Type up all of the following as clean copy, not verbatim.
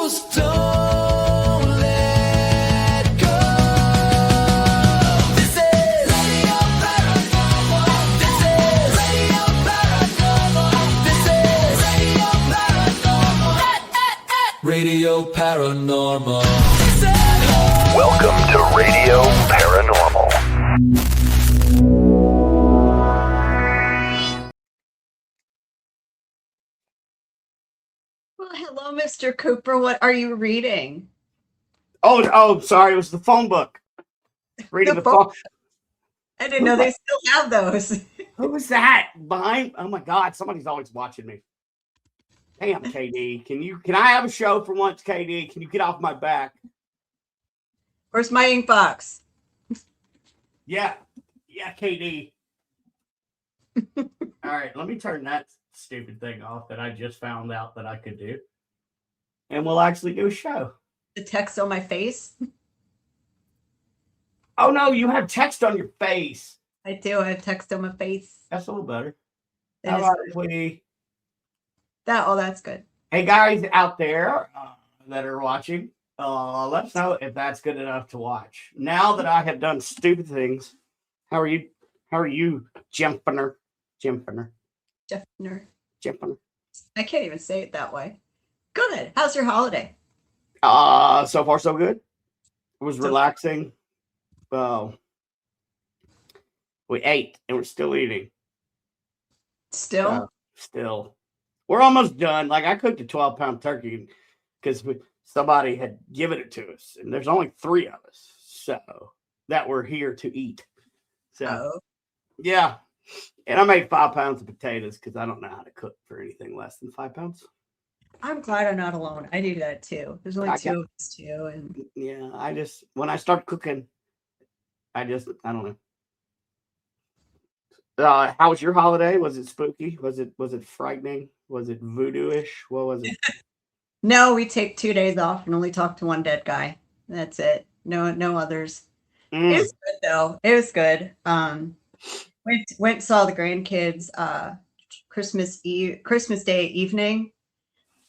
Just don't let go. This is Radio Paranormal. This is Radio Paranormal. This is Radio Paranormal. Radio Paranormal. Welcome to Radio Paranormal. Well, hello, Mr. Cooper. What are you reading? Oh, sorry. It was the phone book. Reading the phone. I didn't know they still have those. Who was that behind? Oh my God! Somebody's always watching me. Damn, KD. Can I have a show for once, KD? Can you get off my back? Where's my ink box? Yeah, KD. All right, let me turn that stupid thing off that I just found out that I could do, and we'll actually do a show. The text on my face? Oh no, you have text on your face. I do. I have text on my face. That's a little better. That How is about good. if we? That's good. Hey guys out there that are watching, let us know if that's good enough to watch. Now that I have done stupid things, how are you? How are you, Jempiner? Jeffner. I can't even say it that way. Good. How's your holiday? So far so good. It was So- relaxing. We ate and we're still eating. Still? Still. We're almost done. Like I cooked a 12-pound turkey because somebody had given it to us, and there's only 3 of us, so that we're here to eat. So yeah, and I made 5 pounds of potatoes because I don't know how to cook for anything less than 5 pounds. I'm glad I'm not alone. I do that too. There's only 2 of us too, and Yeah, when I start cooking, I don't know. How was your holiday? Was it spooky? Was it frightening? Was it voodoo-ish? What was it? no, we take 2 days off and only talk to one dead guy. That's it. No others. Mm. It was good though. It was good. Went and saw the grandkids Christmas Day evening.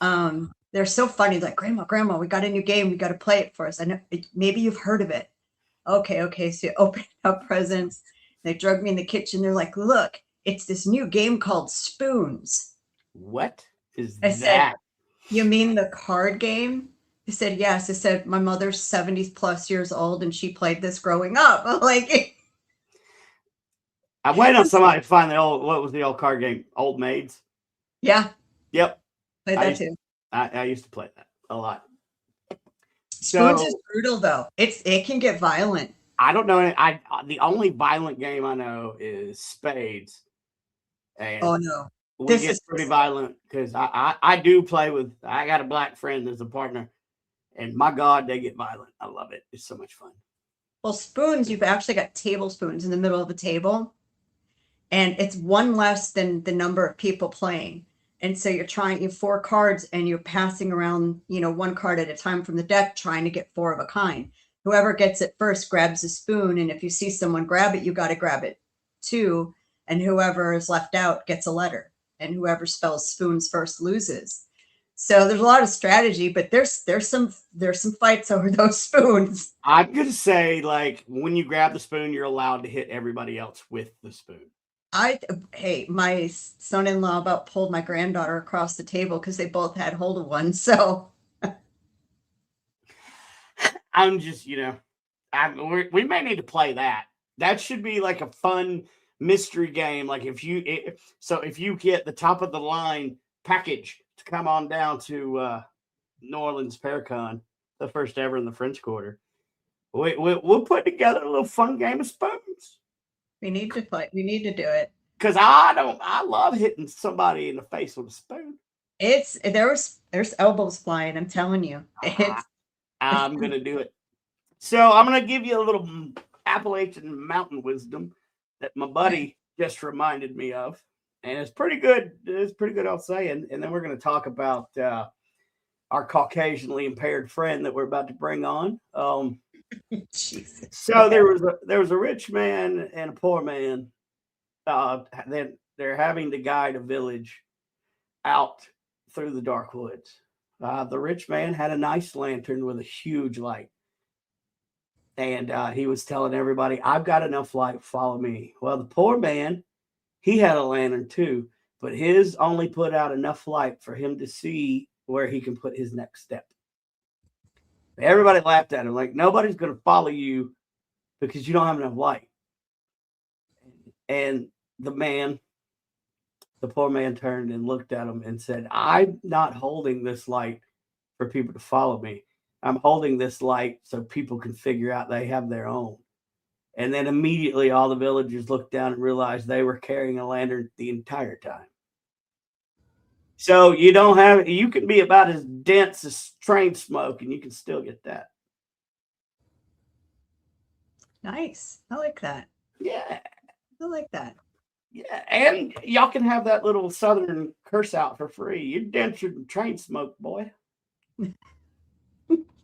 They're so funny. Like, Grandma, we got a new game. We got to play it for us. I know maybe you've heard of it. Okay. So you open up presents. They drug me in the kitchen. They're like, look, it's this new game called Spoons. What is I that? said, you mean the card game? They said, yes. I said, my mother's 70 plus years old and she played this growing up. I'm like, I waited on somebody to find what was the old card game? Old Maids? yeah, Yep. played that too. I used to play that a lot. Spoons So- is brutal though. It can get violent. I don't know. The only violent game I know is Spades. And Oh no. we This get is- pretty violent because I do play with. I got a black friend as a partner, and my God, they get violent. I love it. It's so much fun. Well, spoons, you've actually got tablespoons in the middle of a table, and it's one less than the number of people playing. And so you have 4 cards and you're passing around, one card at a time from the deck, trying to get 4 of a kind. Whoever gets it first grabs a spoon. And if you see someone grab it, you got to grab it too. And whoever is left out gets a letter. And whoever spells spoons first loses. So there's a lot of strategy, but there's some fights over those spoons. I'm gonna say, like, when you grab the spoon, you're allowed to hit everybody else with the spoon. Hey, my son-in-law about pulled my granddaughter across the table because they both had hold of one. So I'm just, we may need to play that. That should be like a fun mystery game. Like if you get the top of the line package to come on down to New Orleans Paracon, the first ever in the French Quarter, we'll put together a little fun game of spoons. we need to play. We need to do it. Because I love hitting somebody in the face with a spoon. There's elbows flying. I'm telling you. I'm going to do it. So I'm going to give you a little Appalachian mountain wisdom that my buddy just reminded me of. And it's pretty good. It's pretty good, I'll say. And then we're going to talk about our Caucasianly impaired friend that we're about to bring on. Jesus. So there was a rich man and a poor man. Then they're having to guide a village out through the dark woods. The rich man had a nice lantern with a huge light. And he was telling everybody, I've got enough light, follow me. Well, the poor man, he had a lantern too, but his only put out enough light for him to see where he can put his next step. Everybody laughed at him, like, nobody's going to follow you because you don't have enough light. And the poor man turned and looked at him and said, I'm not holding this light for people to follow me. I'm holding this light so people can figure out they have their own. And then immediately all the villagers looked down and realized they were carrying a lantern the entire time. So you can be about as dense as train smoke and you can still get that. Nice. I like that. Yeah. I like that. Yeah. And y'all can have that little southern curse out for free. You're denser than train smoke, boy.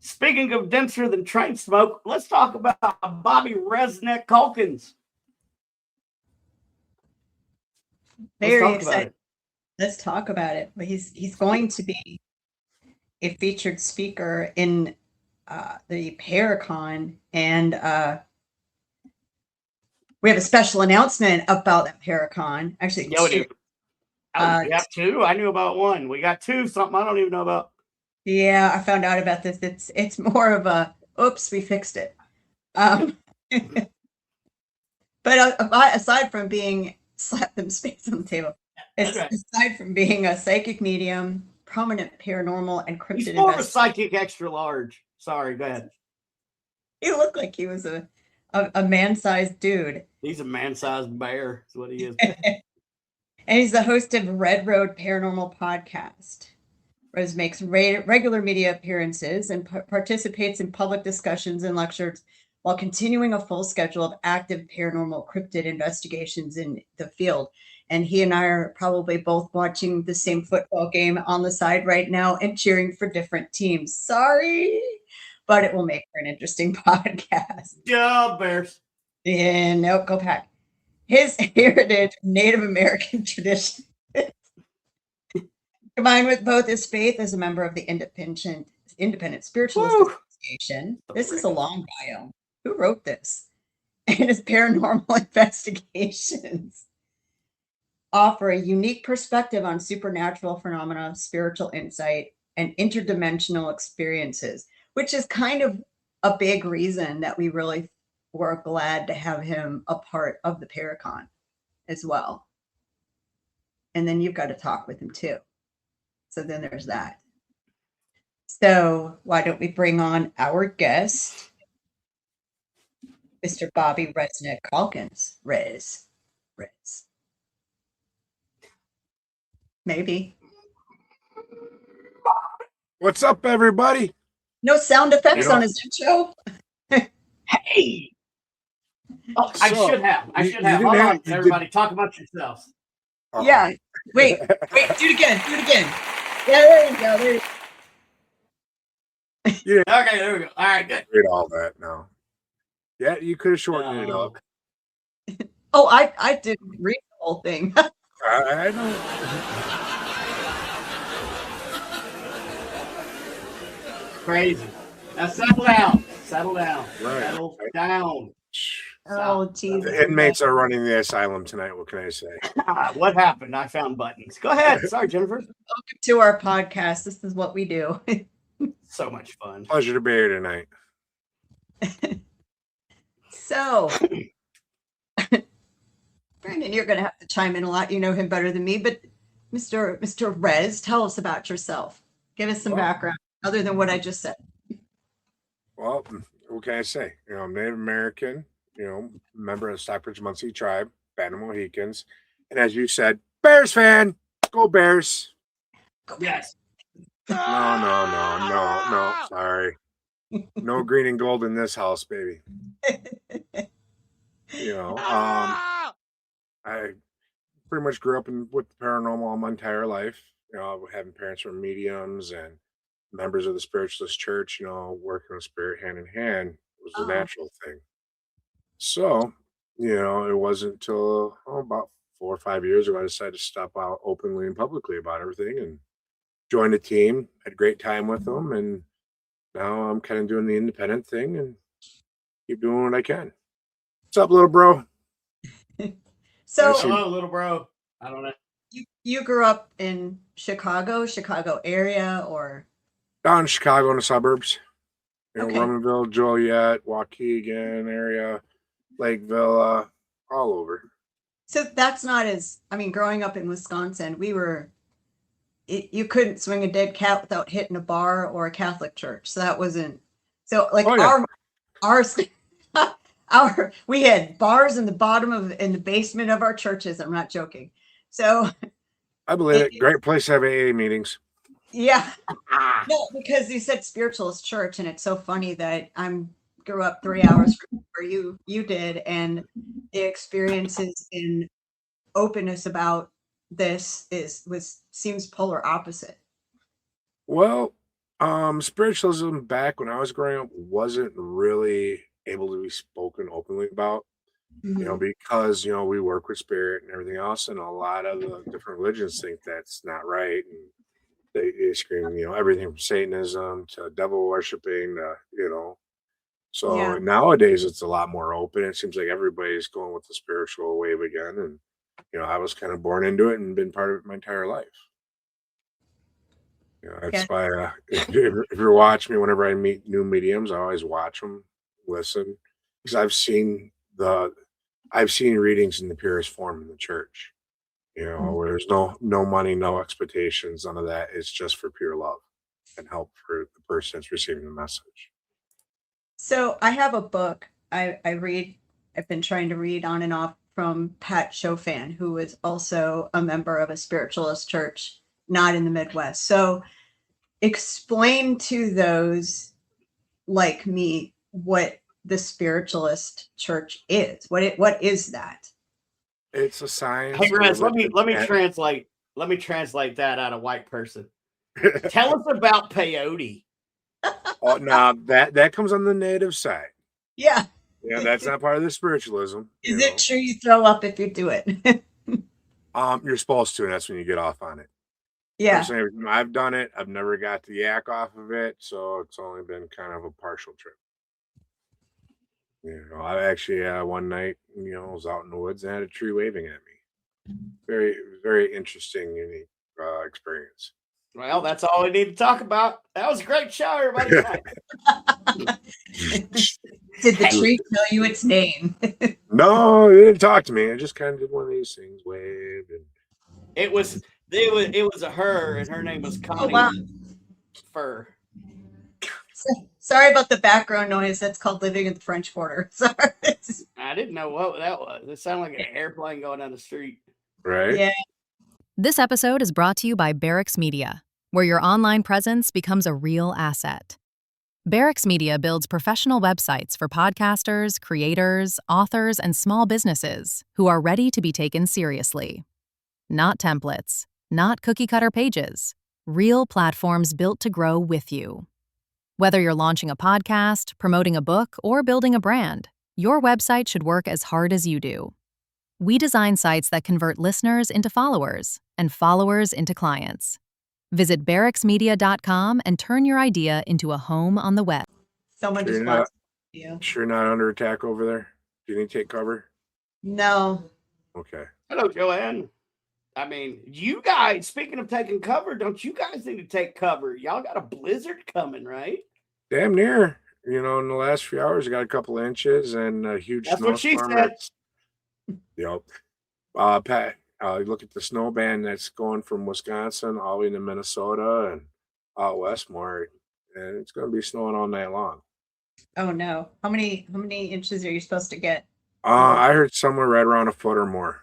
Speaking of denser than train smoke, let's talk about Bobby Resnet Calkins. Very excited. Let's talk about it. But he's going to be a featured speaker in the Paracon, and we have a special announcement about that Paracon. Actually, we do. We have two. I knew about one. We got two. Something I don't even know about. Yeah, I found out about this. It's more of a oops, we fixed it. But aside from being slap them space on the table, aside from being a psychic medium, prominent paranormal and cryptid he's more of a psychic extra large. Sorry, go ahead. He looked like he was a man-sized dude. He's a man-sized bear. That's what he is. And he's the host of Red Road Paranormal Podcast. Rose makes regular media appearances and participates in public discussions and lectures while continuing a full schedule of active paranormal cryptid investigations in the field. And he and I are probably both watching the same football game on the side right now and cheering for different teams. Sorry, but it will make for an interesting podcast. Yeah, Bears. Yeah, nope, go Pack. His heritage, Native American tradition, combined with both his faith as a member of the Independent Spiritualist Association. This is a long bio. Who wrote this? And his paranormal investigations offer a unique perspective on supernatural phenomena, spiritual insight, and interdimensional experiences, which is kind of a big reason that we really were glad to have him a part of the Paracon as well. And then you've got to talk with him too. So then there's that. So why don't we bring on our guest, Mr. Bobby Resnet Calkins. Riz. Maybe. What's up, everybody? No sound effects on his intro. Hey. Oh, I should have. Hold on, everybody. Talk about yourselves. Yeah. Wait. Do it again. Yeah, there you go. Yeah. Okay, there we go. All right, good. Read all that now. Yeah, you could have shortened it up. Oh, I didn't read the whole thing. I know. Crazy. Now settle down. Right. Settle down. Oh, Jesus. The inmates are running the asylum tonight. What can I say? What happened? I found buttons. Go ahead. Sorry, Jennifer. Welcome to our podcast. This is what we do. So much fun. Pleasure to be here tonight. So, Brandon, you're going to have to chime in a lot. You know him better than me, but Mr. Rez, tell us about yourself. Give us some background other than what I just said. Well, what can I say? I'm Native American, member of the Stockbridge Muncie tribe, Band of Mohicans. And as you said, Bears fan. Go Bears. Yes. No. Sorry. No green and gold in this house, baby. I pretty much grew up with the paranormal all my entire life. Having parents who were mediums and members of the spiritualist church, working with spirit hand in hand was a natural thing. So, it wasn't until about 4 or 5 years ago I decided to stop out openly and publicly about everything. And joined a team, had a great time with them, and now I'm kind of doing the independent thing and keep doing what I can. What's up, little bro? So Nice. Hello, little bro. I don't know. you grew up in Chicago area, or Down in Chicago in the suburbs. Okay. Romanville, Joliet, Waukegan area, Lakeville, all over. so that's not as, I mean, growing up in Wisconsin, you couldn't swing a dead cat without hitting a bar or a Catholic church. So that wasn't, so like Oh, yeah. we had bars in the basement of our churches. I'm not joking. So I believe it. Great place to have AA meetings. yeah, Ah, no, because you said spiritualist church, and it's so funny that grew up 3 hours from where you did, and the experiences in openness about this seems polar opposite. Well, spiritualism back when I was growing up wasn't really able to be spoken openly about, Mhm. because, we work with spirit and everything else. And a lot of the different religions think that's not right. And they scream, everything from Satanism to devil worshiping, so Yeah. nowadays it's a lot more open. It seems like everybody's going with the spiritual wave again. And, I was kind of born into it and been part of it my entire life. That's Yeah. why if you watch me, whenever I meet new mediums, I always watch them, listen, because I've seen readings in the purest form in the church, where there's no money, no expectations, none of that. It's just for pure love and help for the person that's receiving the message. So I have a book I've been trying to read on and off from Pat Chofan, who is also a member of a spiritualist church, not in the Midwest. So explain to those like me what the spiritualist church is. What is that? It's a science. hey, Rez, let me religion, translate. Let me translate that out of white person. Tell us about peyote. Oh, no, that comes on the native side. Yeah. Yeah, that's not part of the spiritualism. Is it true you throw up if you do it? You're supposed to, and that's when you get off on it. Yeah. Personally, I've done it. I've never got the yak off of it, so it's only been kind of a partial trip. I actually one night, was out in the woods and had a tree waving at me. Very, very interesting, unique experience. Well, that's all we need to talk about. That was a great show, everybody. Did the tree tell you its name? No, it didn't talk to me. I just kind of did one of these things, waved, and It was a her, and her name was Connie. wow. Fur. Sorry about the background noise. That's called living at the French Quarter. Sorry. I didn't know what that was. It sounded like an airplane going down the street. right. Yeah. This episode is brought to you by Barracks Media, where your online presence becomes a real asset. Barracks Media builds professional websites for podcasters, creators, authors, and small businesses who are ready to be taken seriously. Not templates, not cookie-cutter pages, real platforms built to grow with you. Whether you're launching a podcast, promoting a book, or building a brand, your website should work as hard as you do. We design sites that convert listeners into followers and followers into clients. Visit barracksmedia.com and turn your idea into a home on the web. Someone Sure just not. wants you. Sure, not under attack over there. Do you need to take cover? No. Okay. Hello, Joanne. I mean, you guys, speaking of taking cover, don't you guys need to take cover? Y'all got a blizzard coming, right? Damn near. In the last few hours, I got a couple inches and a huge That's what she snowstorm. said. Yep. Pat, look at the snow band that's going from Wisconsin all the way to Minnesota and out west more, and it's going to be snowing all night long. Oh no. How many inches are you supposed to get? I heard somewhere right around a foot or more.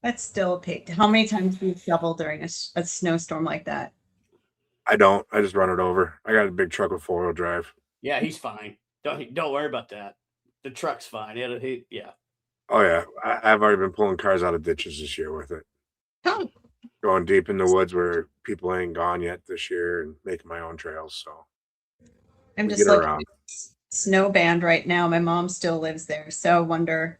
That's still a pig. How many times do you shovel during a snowstorm like that? I don't. I just run it over. I got a big truck with 4-wheel drive. Yeah, he's fine. Don't worry about that. The truck's fine. Yeah. Oh yeah, I've already been pulling cars out of ditches this year with it. Oh. Going deep in the woods where people ain't gone yet this year and making my own trails. So I'm we just get looking around. at snow band right now. My mom still lives there, so I wonder.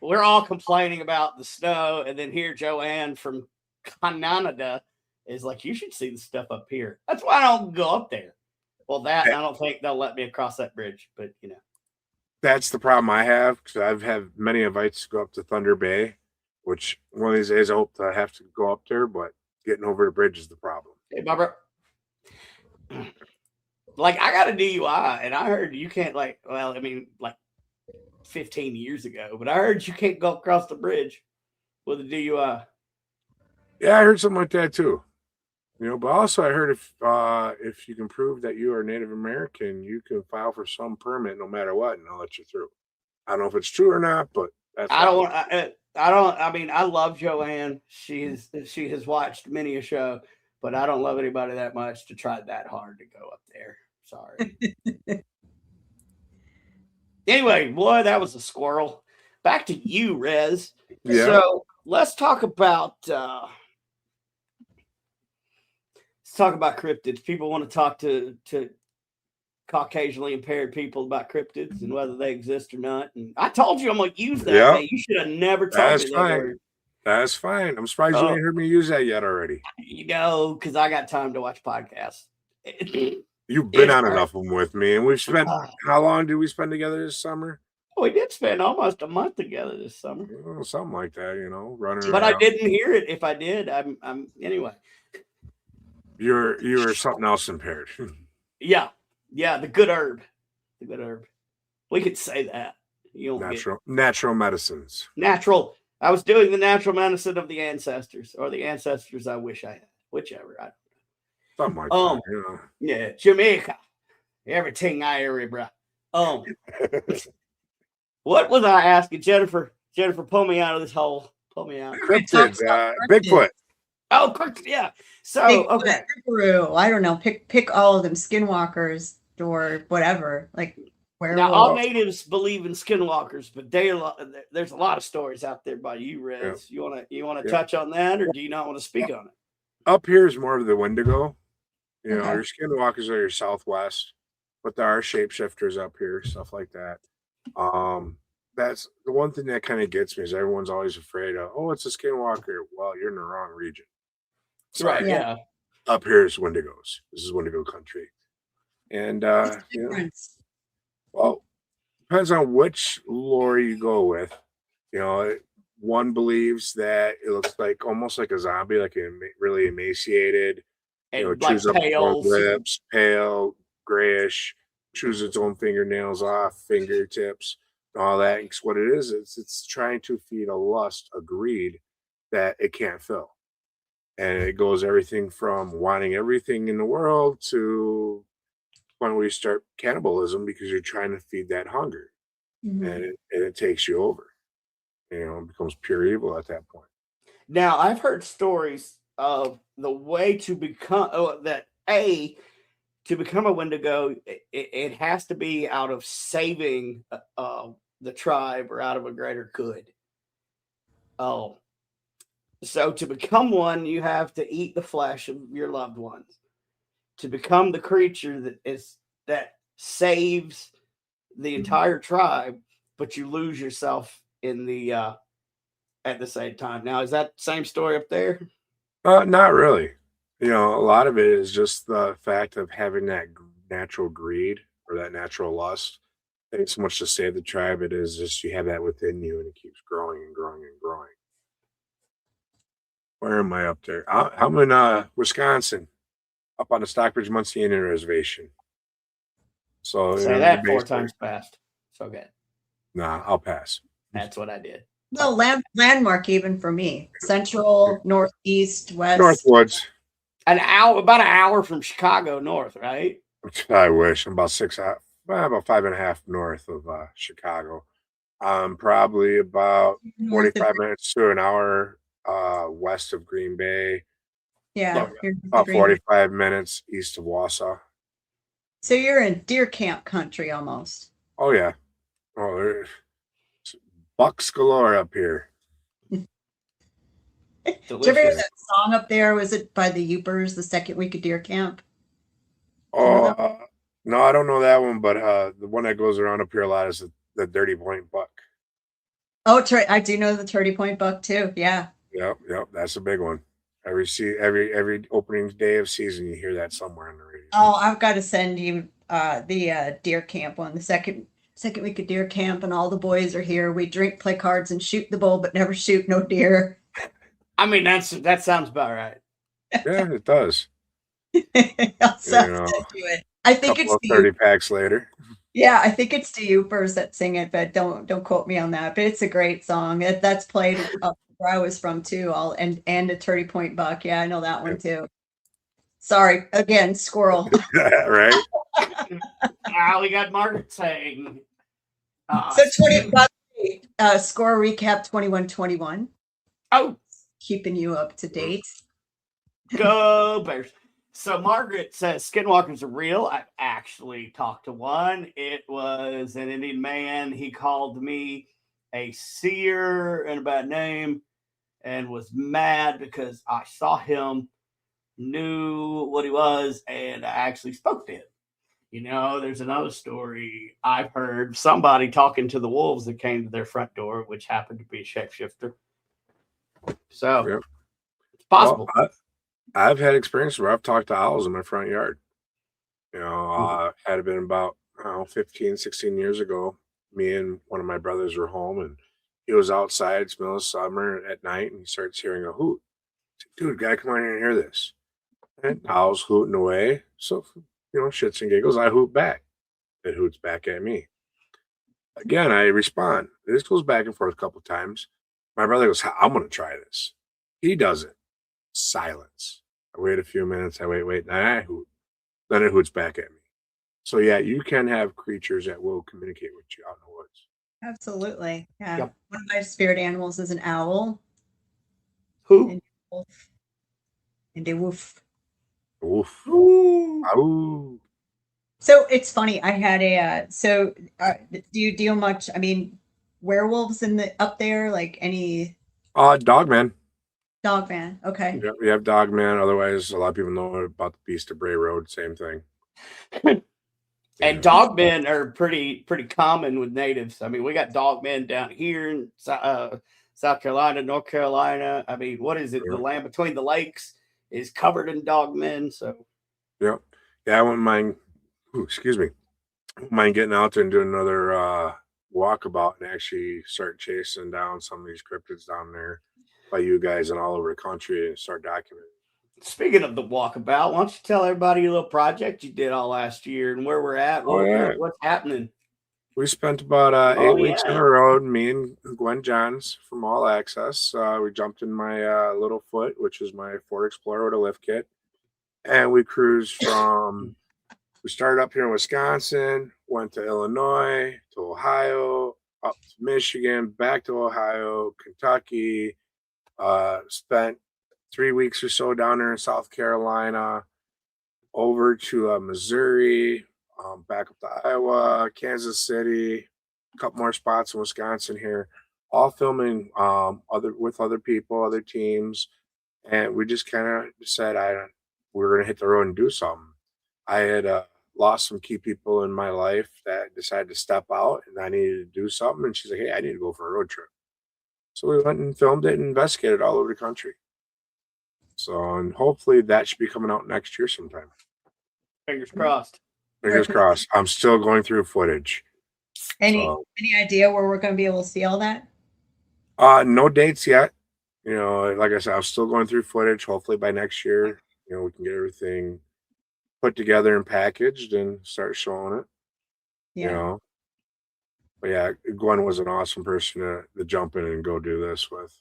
We're all complaining about the snow, and then here Joanne from Canada is like, you should see the stuff up here. That's why I don't go up there. Well, I don't think they'll let me across that bridge, but That's the problem I have, because I've had many invites to go up to Thunder Bay, which one of these days I hope to have to go up there, but getting over the bridge is the problem. Hey, Barbara. Like, I got a DUI, and I heard you can't, like 15 years ago, but I heard you can't go across the bridge with a DUI. Yeah, I heard something like that too. But also I heard if you can prove that you are Native American, you can file for some permit no matter what, and I'll let you through. I don't know if it's true or not, but that's I love Joanne. She has watched many a show, but I don't love anybody that much to try that hard to go up there. Sorry. Anyway, boy, that was a squirrel. Back to you, Rez. Yeah. So let's talk about cryptids. People want to talk to Caucasianly impaired people about cryptids and whether they exist or not. And I told you I'm going to use that. Yeah. You should have never told me that word. That's fine. I'm surprised you ain't heard me use that yet already. Because I got time to watch podcasts. You've been on enough of them with me, and we've spent. How long did we spend together this summer? We did spend almost a month together this summer. Oh, something like that, running. But around. I didn't hear it. If I did, I'm anyway. You're something else impaired. Yeah, the good herb. We could say that. Natural medicines. Natural. I was doing the natural medicine of the ancestors, or the ancestors I wish I had. Whichever. Something like that. Yeah, Jamaica. Everything I ever brought. What was I asking, Jennifer? Jennifer, pull me out of this hole. Pull me out. Cryptids, Bigfoot. Oh, yeah. So, okay. Peru. I don't know. Pick all of them. Skinwalkers or whatever. Like werewolves. Now, all natives believe in skinwalkers, but there's a lot of stories out there by you, Rez. Yeah. You want to touch on that, or do you not want to speak on it? Up here is more of the Wendigo. Your skinwalkers are your southwest, but there are shapeshifters up here, stuff like that. That's the one thing that kind of gets me is everyone's always afraid of, it's a skinwalker. Well, you're in the wrong region. So, right, yeah. Up here is Wendigos. This is Wendigo country. And well, depends on which lore you go with. One believes that it looks like almost like a zombie, like really emaciated, and chews up pale lips, pale, grayish, chews its own fingernails off, fingertips, and all that. And what it is, it's trying to feed a lust, a greed that it can't fill. And it goes everything from wanting everything in the world to when we start cannibalism because you're trying to feed that hunger. Mm-hmm. And it takes you over. It becomes pure evil at that point. Now, I've heard stories of the way to become to become a Wendigo, it has to be out of saving the tribe or out of a greater good. So to become one, you have to eat the flesh of your loved ones. To become the creature that saves the entire tribe, but you lose yourself in the at the same time. Now, is that same story up there? Not really. A lot of it is just the fact of having that natural greed or that natural lust. It ain't so much to save the tribe, it is just you have that within you and it keeps growing and growing and growing. Where am I up there? I'm in Wisconsin, up on the Stockbridge Muncie Indian Reservation. So say that 4 times fast. So good. Nah, I'll pass. That's what I did. Well, landmark even for me. Central, northeast, west. Northwoods. About an hour from Chicago north, right? I wish. I'm about 5.5 north of Chicago. Probably about 45 minutes to an hour west of Green Bay. Yeah. About 45 minutes east of Wausau. So you're in deer camp country almost. Oh, yeah. Oh, there's bucks galore up here. Did you ever hear that song up there? Was it by the Upers, the second week of deer camp? Oh, no, I don't know that one, but the one that goes around up here a lot is the Dirty Point Buck. Oh, I do know the 30 Point Buck too. Yeah. Yep. That's a big one. Every opening day of season, you hear that somewhere on the radio. Oh, I've got to send you the deer camp one. The second week of deer camp, and all the boys are here. We drink, play cards, and shoot the bull, but never shoot no deer. I mean, that sounds about right. Yeah, it does. I'll send know, you it. I think Couple it's of to 30 you. packs later. Yeah, I think it's to you first that sing it, but don't quote me on that. But it's a great song. That's played up where I was from too. All and a 30 Point Buck. Yeah, I know that one too. Sorry again, squirrel. Right? We got Margaret saying. So 20 score recap 21-21. Oh, Keeping you up to date. go Bears. So Margaret says skinwalkers are real. I actually talked to one. It was an Indian man. He called me a seer and a bad name and was mad because I saw him, knew what he was, and I actually spoke to him. You know, there's another story I've heard, somebody talking to the wolves that came to their front door, which happened to be a shapeshifter. So Yep. it's possible. Well, I've had experience where I've talked to owls in my front yard. You know, had it been about 15, 16 years ago, me and one of my brothers were home, and he was outside. It's middle of summer at night, and he starts hearing a hoot. I said, dude, gotta come on here and hear this. And owl's hooting away. So, shits and giggles, I hoot back. It hoots back at me. Again, I respond. This goes back and forth a couple times. My brother goes, I'm going to try this. He does it. Silence. I wait a few minutes. I wait. Then I hoot. Then it hoots back at me. So, yeah, you can have creatures that will communicate with you out in the woods. Absolutely. Yeah. Yep. One of my spirit animals is an owl. Who? And a wolf. And a wolf. Oof. Ooh. Ow. So it's funny. I had do you deal much? I mean, werewolves up there, like any Dogman. Dogman. Okay. Yeah, we have Dogman. Otherwise, a lot of people know about the Beast of Bray Road. Same thing. And dogmen are pretty common with natives. I mean, we got dogmen down here in South Carolina, North Carolina. I mean, what is it? Yeah. The land between the lakes is covered in dogmen. So, yeah, I wouldn't mind. Excuse me. I wouldn't mind getting out there and doing another walkabout and actually start chasing down some of these cryptids down there by you guys and all over the country and start documenting. speaking of the walkabout, why don't you tell everybody your little project you did all last year and where we're at? What's happening? We spent about 8 weeks on the road. Me and Gwen Johns from All Access. We jumped in my little foot, which is my Ford Explorer with a lift kit, and we cruised from. We started up here in Wisconsin, went to Illinois, to Ohio, up to Michigan, back to Ohio, Kentucky. Spent 3 weeks or so down there in South Carolina, over to Missouri. Back up to Iowa, Kansas City, a couple more spots in Wisconsin here, all filming with other people, other teams, and we just kind of said we were gonna hit the road and do something. I had lost some key people in my life that decided to step out, and I needed to do something. And she's like, "Hey, I need to go for a road trip." So we went and filmed it and investigated all over the country. So, and hopefully that should be coming out next year sometime. Fingers crossed. Fingers crossed. I'm still going through footage. Any idea where we're going to be able to see all that? No dates yet. Like I said, I'm still going through footage. Hopefully by next year, we can get everything put together and packaged and start showing it. Yeah. But yeah, Gwen was an awesome person to jump in and go do this with.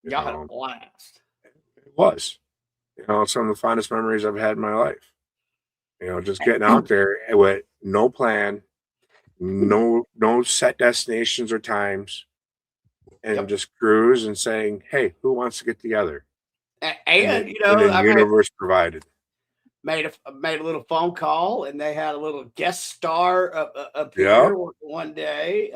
Y'all had a blast. It was. Some of the fondest memories I've had in my life. Just getting out there with no plan, no set destinations or times, and just cruise and saying, "Hey, who wants to get together?" And the universe provided. Made a little phone call, and they had a little guest star up here one day.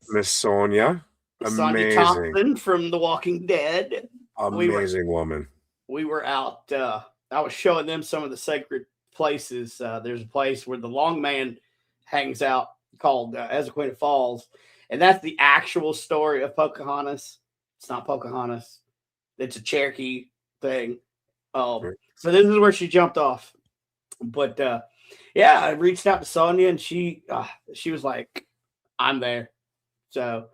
Miss Sonia, Sonia Thompson from The Walking Dead. Amazing woman. We were out. I was showing them some of the sacred places. There's a place where the Long Man hangs out called Ezequiel Falls, and that's the actual story of Pocahontas. It's not Pocahontas. It's a Cherokee thing. So this is where she jumped off. But yeah, I reached out to Sonia, and she was like, "I'm there." So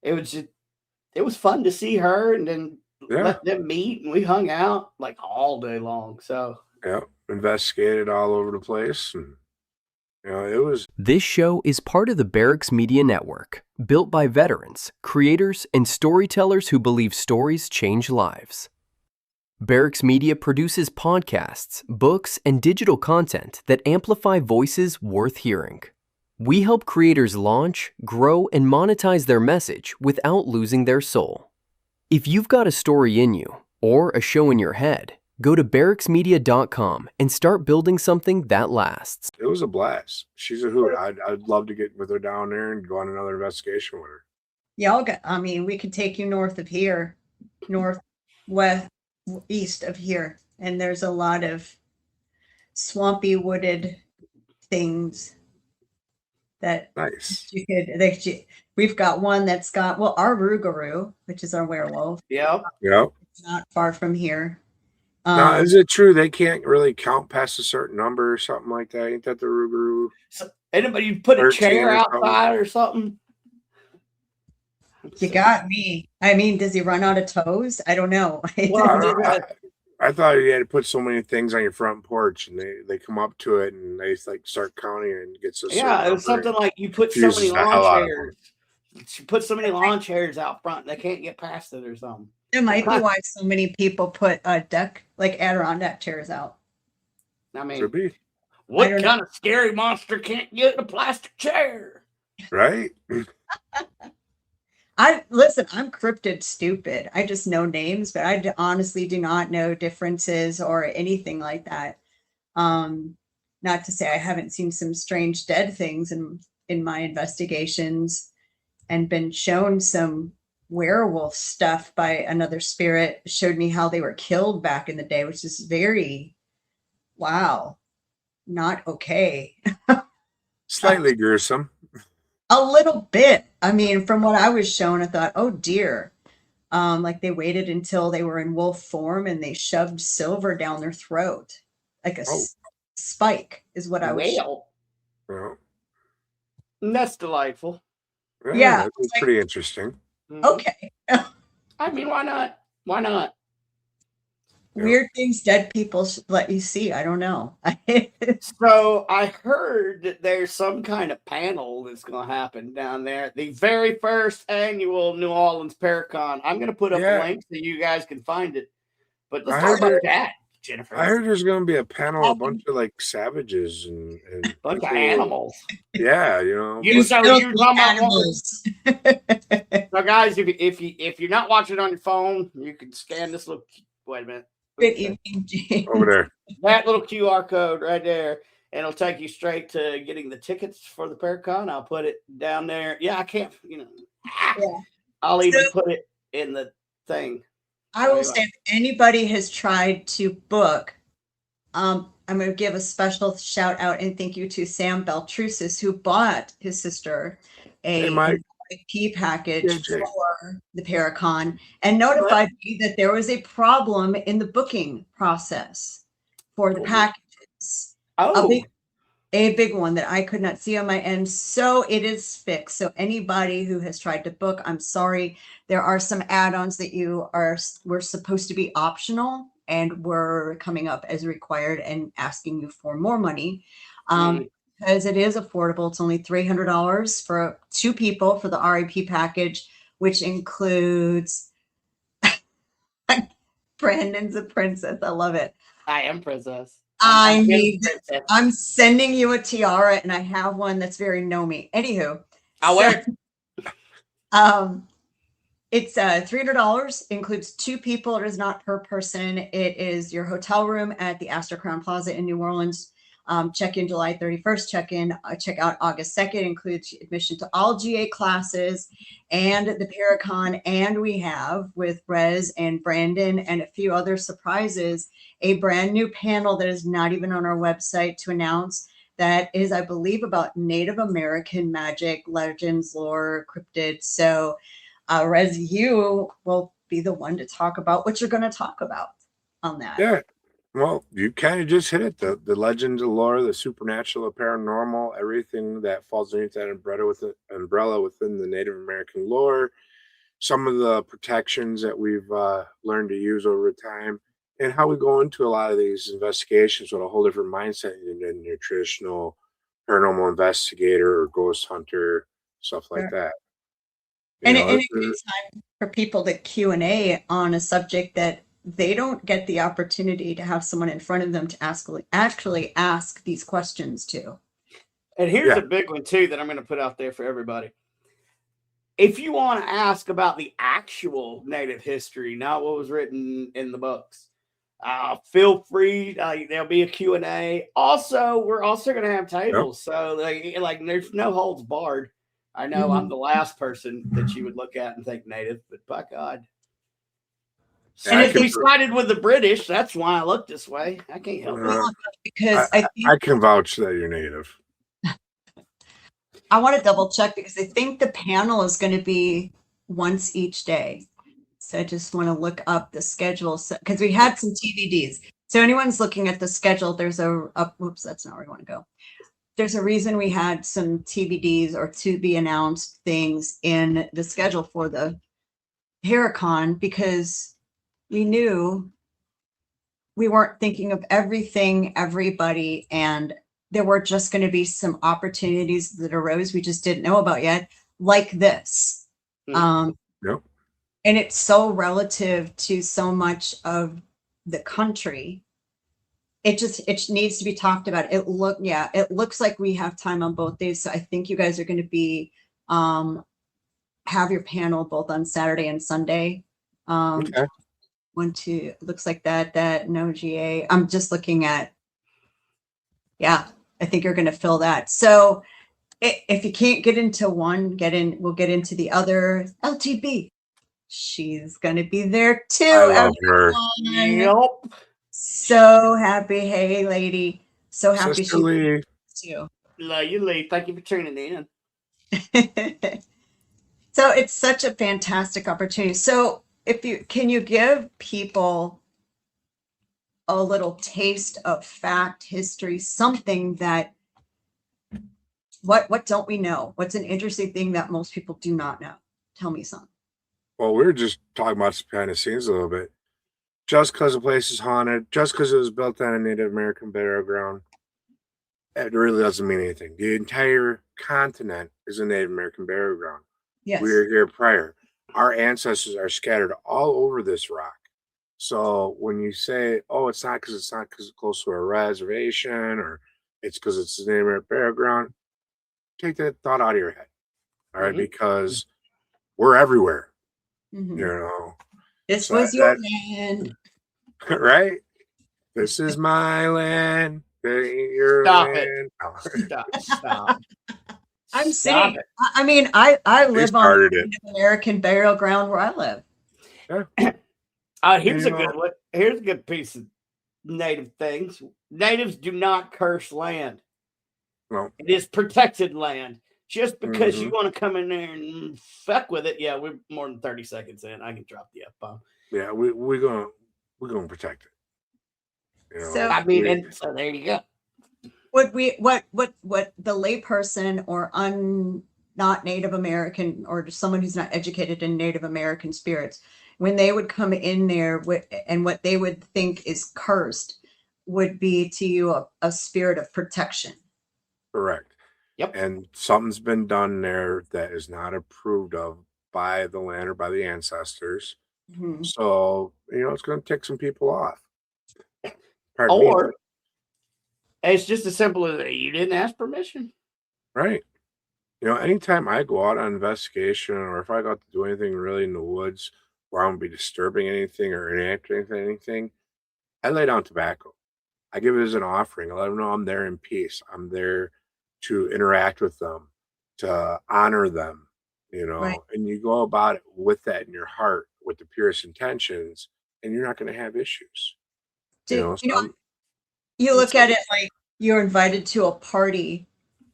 it was fun to see her, and then let them meet, and we hung out like all day long. So investigated all over the place, and it was. This show is part of the Barracks Media Network, built by veterans, creators, and storytellers who believe stories change lives. Barracks Media produces podcasts, books, and digital content that amplify voices worth hearing. We help creators launch, grow, and monetize their message without losing their soul. If you've got a story in you, or a show in your head, go to barracksmedia.com and start building something that lasts. It was a blast. She's a hoot. I'd love to get with her down there and go on another investigation with her. Yeah, we could take you north of here, northwest, east of here, and there's a lot of swampy, wooded things that nice. We've got one that's got our Rougarou, which is our werewolf. Yep. It's not far from here. Now, is it true they can't really count past a certain number or something like that? Ain't that the Rougarou? So anybody put a chair outside or something? You got me. I mean, does he run out of toes? I don't know. Well, I thought you had to put so many things on your front porch, and they come up to it and they like start counting and it gets it was something like you put so many lawn chairs. You put so many lawn chairs out front, they can't get past it or something. It might be why so many people put a deck like Adirondack chairs out. I mean, what kind of scary monster can't get in a plastic chair? Right? I'm cryptid stupid. I just know names, but I honestly do not know differences or anything like that. Not to say I haven't seen some strange dead things in my investigations and been shown some werewolf stuff by another spirit. Showed me how they were killed back in the day, which is very, wow, not okay. Slightly gruesome. A little bit. I mean, from what I was shown, I thought, oh dear. Like they waited until they were in wolf form and they shoved silver down their throat. Like a spike is what I was shown. Well, that's delightful. Yeah. It's pretty interesting. Okay. I mean, why not? Why not? Weird things dead people let you see. I don't know. So I heard that there's some kind of panel that's going to happen down there at the very first annual New Orleans Paracon. I'm going to put up a link so you guys can find it. But let's talk about that, Jennifer. I heard there's going to be a panel, a bunch of like savages and a bunch of animals. Yeah, you're talking animals. So guys, if you're not watching on your phone, you can scan this little. Wait a minute. Good evening, James. Over there. That little QR code right there, and it'll take you straight to getting the tickets for the Paracon. I'll put it down there. Yeah, I can't, I'll even put it in the thing. I will say if anybody has tried to book, I'm going to give a special shout out and thank you to Sam Beltrusis, who bought his sister a IP package for the Paracon and notified me that there was a problem in the booking process for the packages. A big one that I could not see on my end. So it is fixed. So anybody who has tried to book, I'm sorry. There are some add-ons that were supposed to be optional and were coming up as required and asking you for more money. Because it is affordable. It's only $300 for 2 people for the RIP package, which includes Brandon's a princess. I love it. I am princess. I'm sending you a tiara, and I have one that's very Nomi. Anywho, I'll wear it. It's $300, includes 2 people. It is not per person. It is your hotel room at the Astor Crown Plaza in New Orleans. Check in July 31st, check out August 2nd, includes admission to all GA classes and the Paracon. And we have with Rez and Brandon and a few other surprises, a brand new panel that is not even on our website to announce that is, I believe, about Native American magic, legends, lore, cryptids. So Rez, you will be the one to talk about what you're going to talk about. on that. Yeah. Well, you kind of just hit it. The legend, the lore, the supernatural, the paranormal, everything that falls underneath that umbrella within the Native American lore, some of the protections that we've learned to use over time, and how we go into a lot of these investigations with a whole different mindset than your traditional paranormal investigator or ghost hunter, stuff like Sure. that. And it gives time for people to Q&A on a subject that they don't get the opportunity to have someone in front of them to actually ask these questions to. And here's Yeah. a big one too that I'm going to put out there for everybody. If you want to ask about the actual Native history, not what was written in the books, feel free. There'll be a Q&A. Also, we're also going to have tables. Yep. So like there's no holds barred. I know I'm the last person that you would look at and think Native, but by God. And we sided with the British. That's why I look this way. I can't help it. Because I can vouch that you're Native. I want to double check because I think the panel is going to be once each day. So I just want to look up the schedule because we had some TBDs. So anyone's looking at the schedule, there's whoops, that's not where I want to go. There's a reason we had some TBDs or to be announced things in the schedule for the Paracon because we knew we weren't thinking of everything, everybody, and there were just going to be some opportunities that arose we just didn't know about yet, like this. Yep. And it's so relative to so much of the country. It needs to be talked about. It looks like we have time on both days. So I think you guys are going to be have your panel both on Saturday and Sunday. Okay. 1, 2, it looks like that no GA. I'm just looking at, I think you're going to fill that. So if you can't get into one, we'll get into the other. LTB, she's going to be there too. I love her. Yep. So happy. Hey, lady. So happy Sister Lee. too. Love you, Lee. Thank you for tuning in. So it's such a fantastic opportunity. So can you give people a little taste of fact, history, something that what don't we know? What's an interesting thing that most people do not know? Tell me something. Well, we were just talking about some behind the scenes a little bit. Just because the place is haunted, just because it was built on a Native American burial ground, it really doesn't mean anything. The entire continent is a Native American burial ground. Yes. We were here prior. Our ancestors are scattered all over this rock. So when you say, oh, it's not because it's close to a reservation or it's because it's a Native American burial ground, take that thought out of your head. All right, because we're everywhere. You know. This was your land. Right? This is my land. Your Stop land. it. Stop. I'm saying, I mean, I live on the American burial ground where I live. Yeah. Here's a good one. Here's a good piece of Native things. Natives do not curse land. No. It is protected land. Just because you want to come in there and fuck with it, we're more than 30 seconds in. I can drop the F-bomb. Yeah, we're gonna protect it. You know, So I mean, so there you go. What the layperson or not Native American or just someone who's not educated in Native American spirits, when they would come in there and what they would think is cursed would be to you a spirit of protection. Correct. Yep. And something's been done there that is not approved of by the land or by the ancestors. So, it's going to tick some people off. Or it's just as simple as you didn't ask permission. Right. Anytime I go out on investigation or if I got to do anything really in the woods where I'm going to be disturbing anything or enacting anything, I lay down tobacco. I give it as an offering. I let them know I'm there in peace. I'm there to interact with them, to honor them, Right. and you go about it with that in your heart, with the purest intentions, and you're not going to have issues. You look at it like you're invited to a party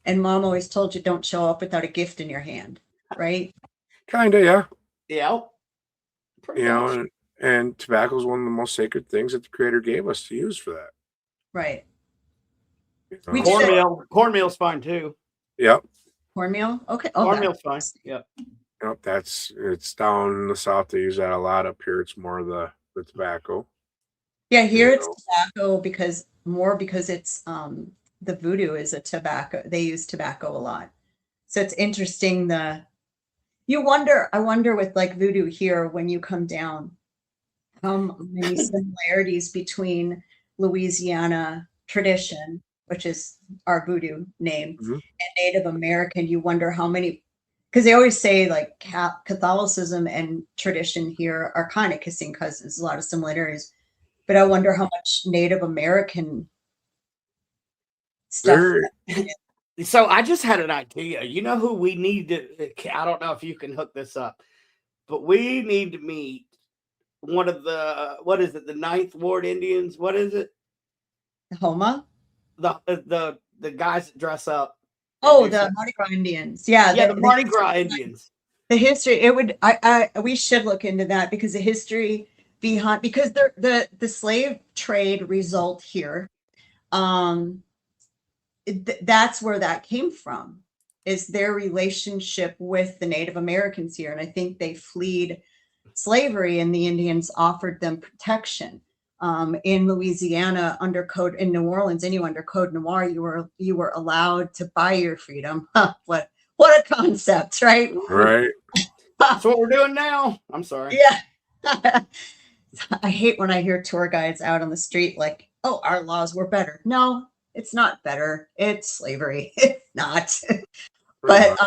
and mom always told you don't show up without a gift in your hand, right? Kind of, yeah. Yeah. And And tobacco is one of the most sacred things that the Creator gave us to use for that. Right. You We know, did it. Cornmeal's fine too. Yep. Cornmeal? Okay. Oh, Cornmeal's fine. Yep. Yep. It's down in the south. They use that a lot. Up here, it's more of the tobacco. yeah, here You it's know. tobacco because it's the voodoo is a tobacco. They use tobacco a lot. So it's interesting I wonder with like voodoo here when you come down, how many similarities between Louisiana tradition, which is our voodoo name, Mhm. and Native American. You wonder how many, because they always say like Catholicism and tradition here are kind of kissing cousins, a lot of similarities. But I wonder how much Native American stuff. There, So I just had an idea. You know who we need to? I don't know if you can hook this up, but we need to meet one of what is it? The Ninth Ward Indians. What is it? Homa? The guys that dress up. Oh, the Mardi Gras Indians. Yeah, Yeah, the Mardi Gras Indians. The history, we should look into that because the history behind, because the slave trade result here, that's where that came from, is their relationship with the Native Americans here. And I think they fled slavery and the Indians offered them protection. In Louisiana, in New Orleans, anyway, under Code Noir, you were allowed to buy your freedom. What a concept, right? right? That's what we're doing now. I'm sorry. Yeah. I hate when I hear tour guides out on the street like, oh, our laws were better. No, it's not better. It's slavery. It's not. But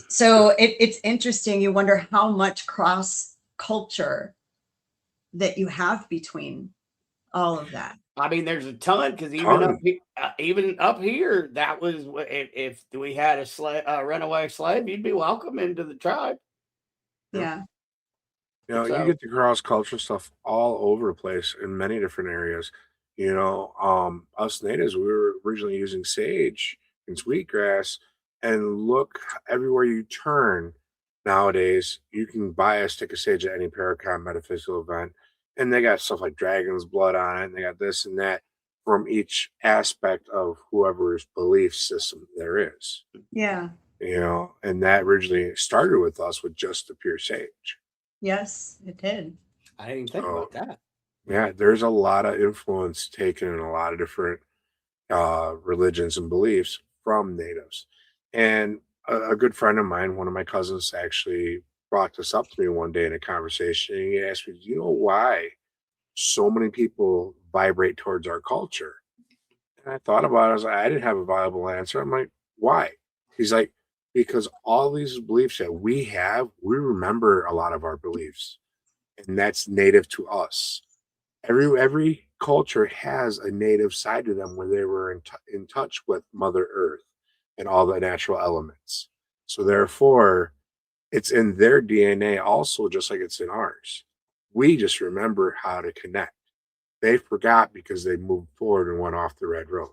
so it's interesting. You wonder how much cross culture that you have between all of that. I mean, there's a ton because even up here, that was if we had a runaway slave, you'd be welcome into the tribe. Yeah. You know, you get the cross culture stuff all over the place in many different areas. You know, us natives, we were originally using sage and sweetgrass, and look everywhere you turn nowadays, you can buy a stick of sage at any Paracon metaphysical event, and they got stuff like dragon's blood on it, and they got this and that from each aspect of whoever's belief system there is. Yeah. You know, and that originally started with us with just the pure sage. Yes, it did. I didn't even think about that. Yeah, there's a lot of influence taken in a lot of different religions and beliefs from natives. And a good friend of mine, one of my cousins, actually brought this up to me one day in a conversation. And he asked me, "Do you know why so many people vibrate towards our culture?" And I thought about it. I was like, I didn't have a viable answer. I'm like, why? He's like, because all these beliefs that we have, we remember a lot of our beliefs, and that's native to us. Every culture has a native side to them where they were in touch with Mother Earth and all the natural elements. So therefore, it's in their DNA also, just like it's in ours. We just remember how to connect. They forgot because they moved forward and went off the red road.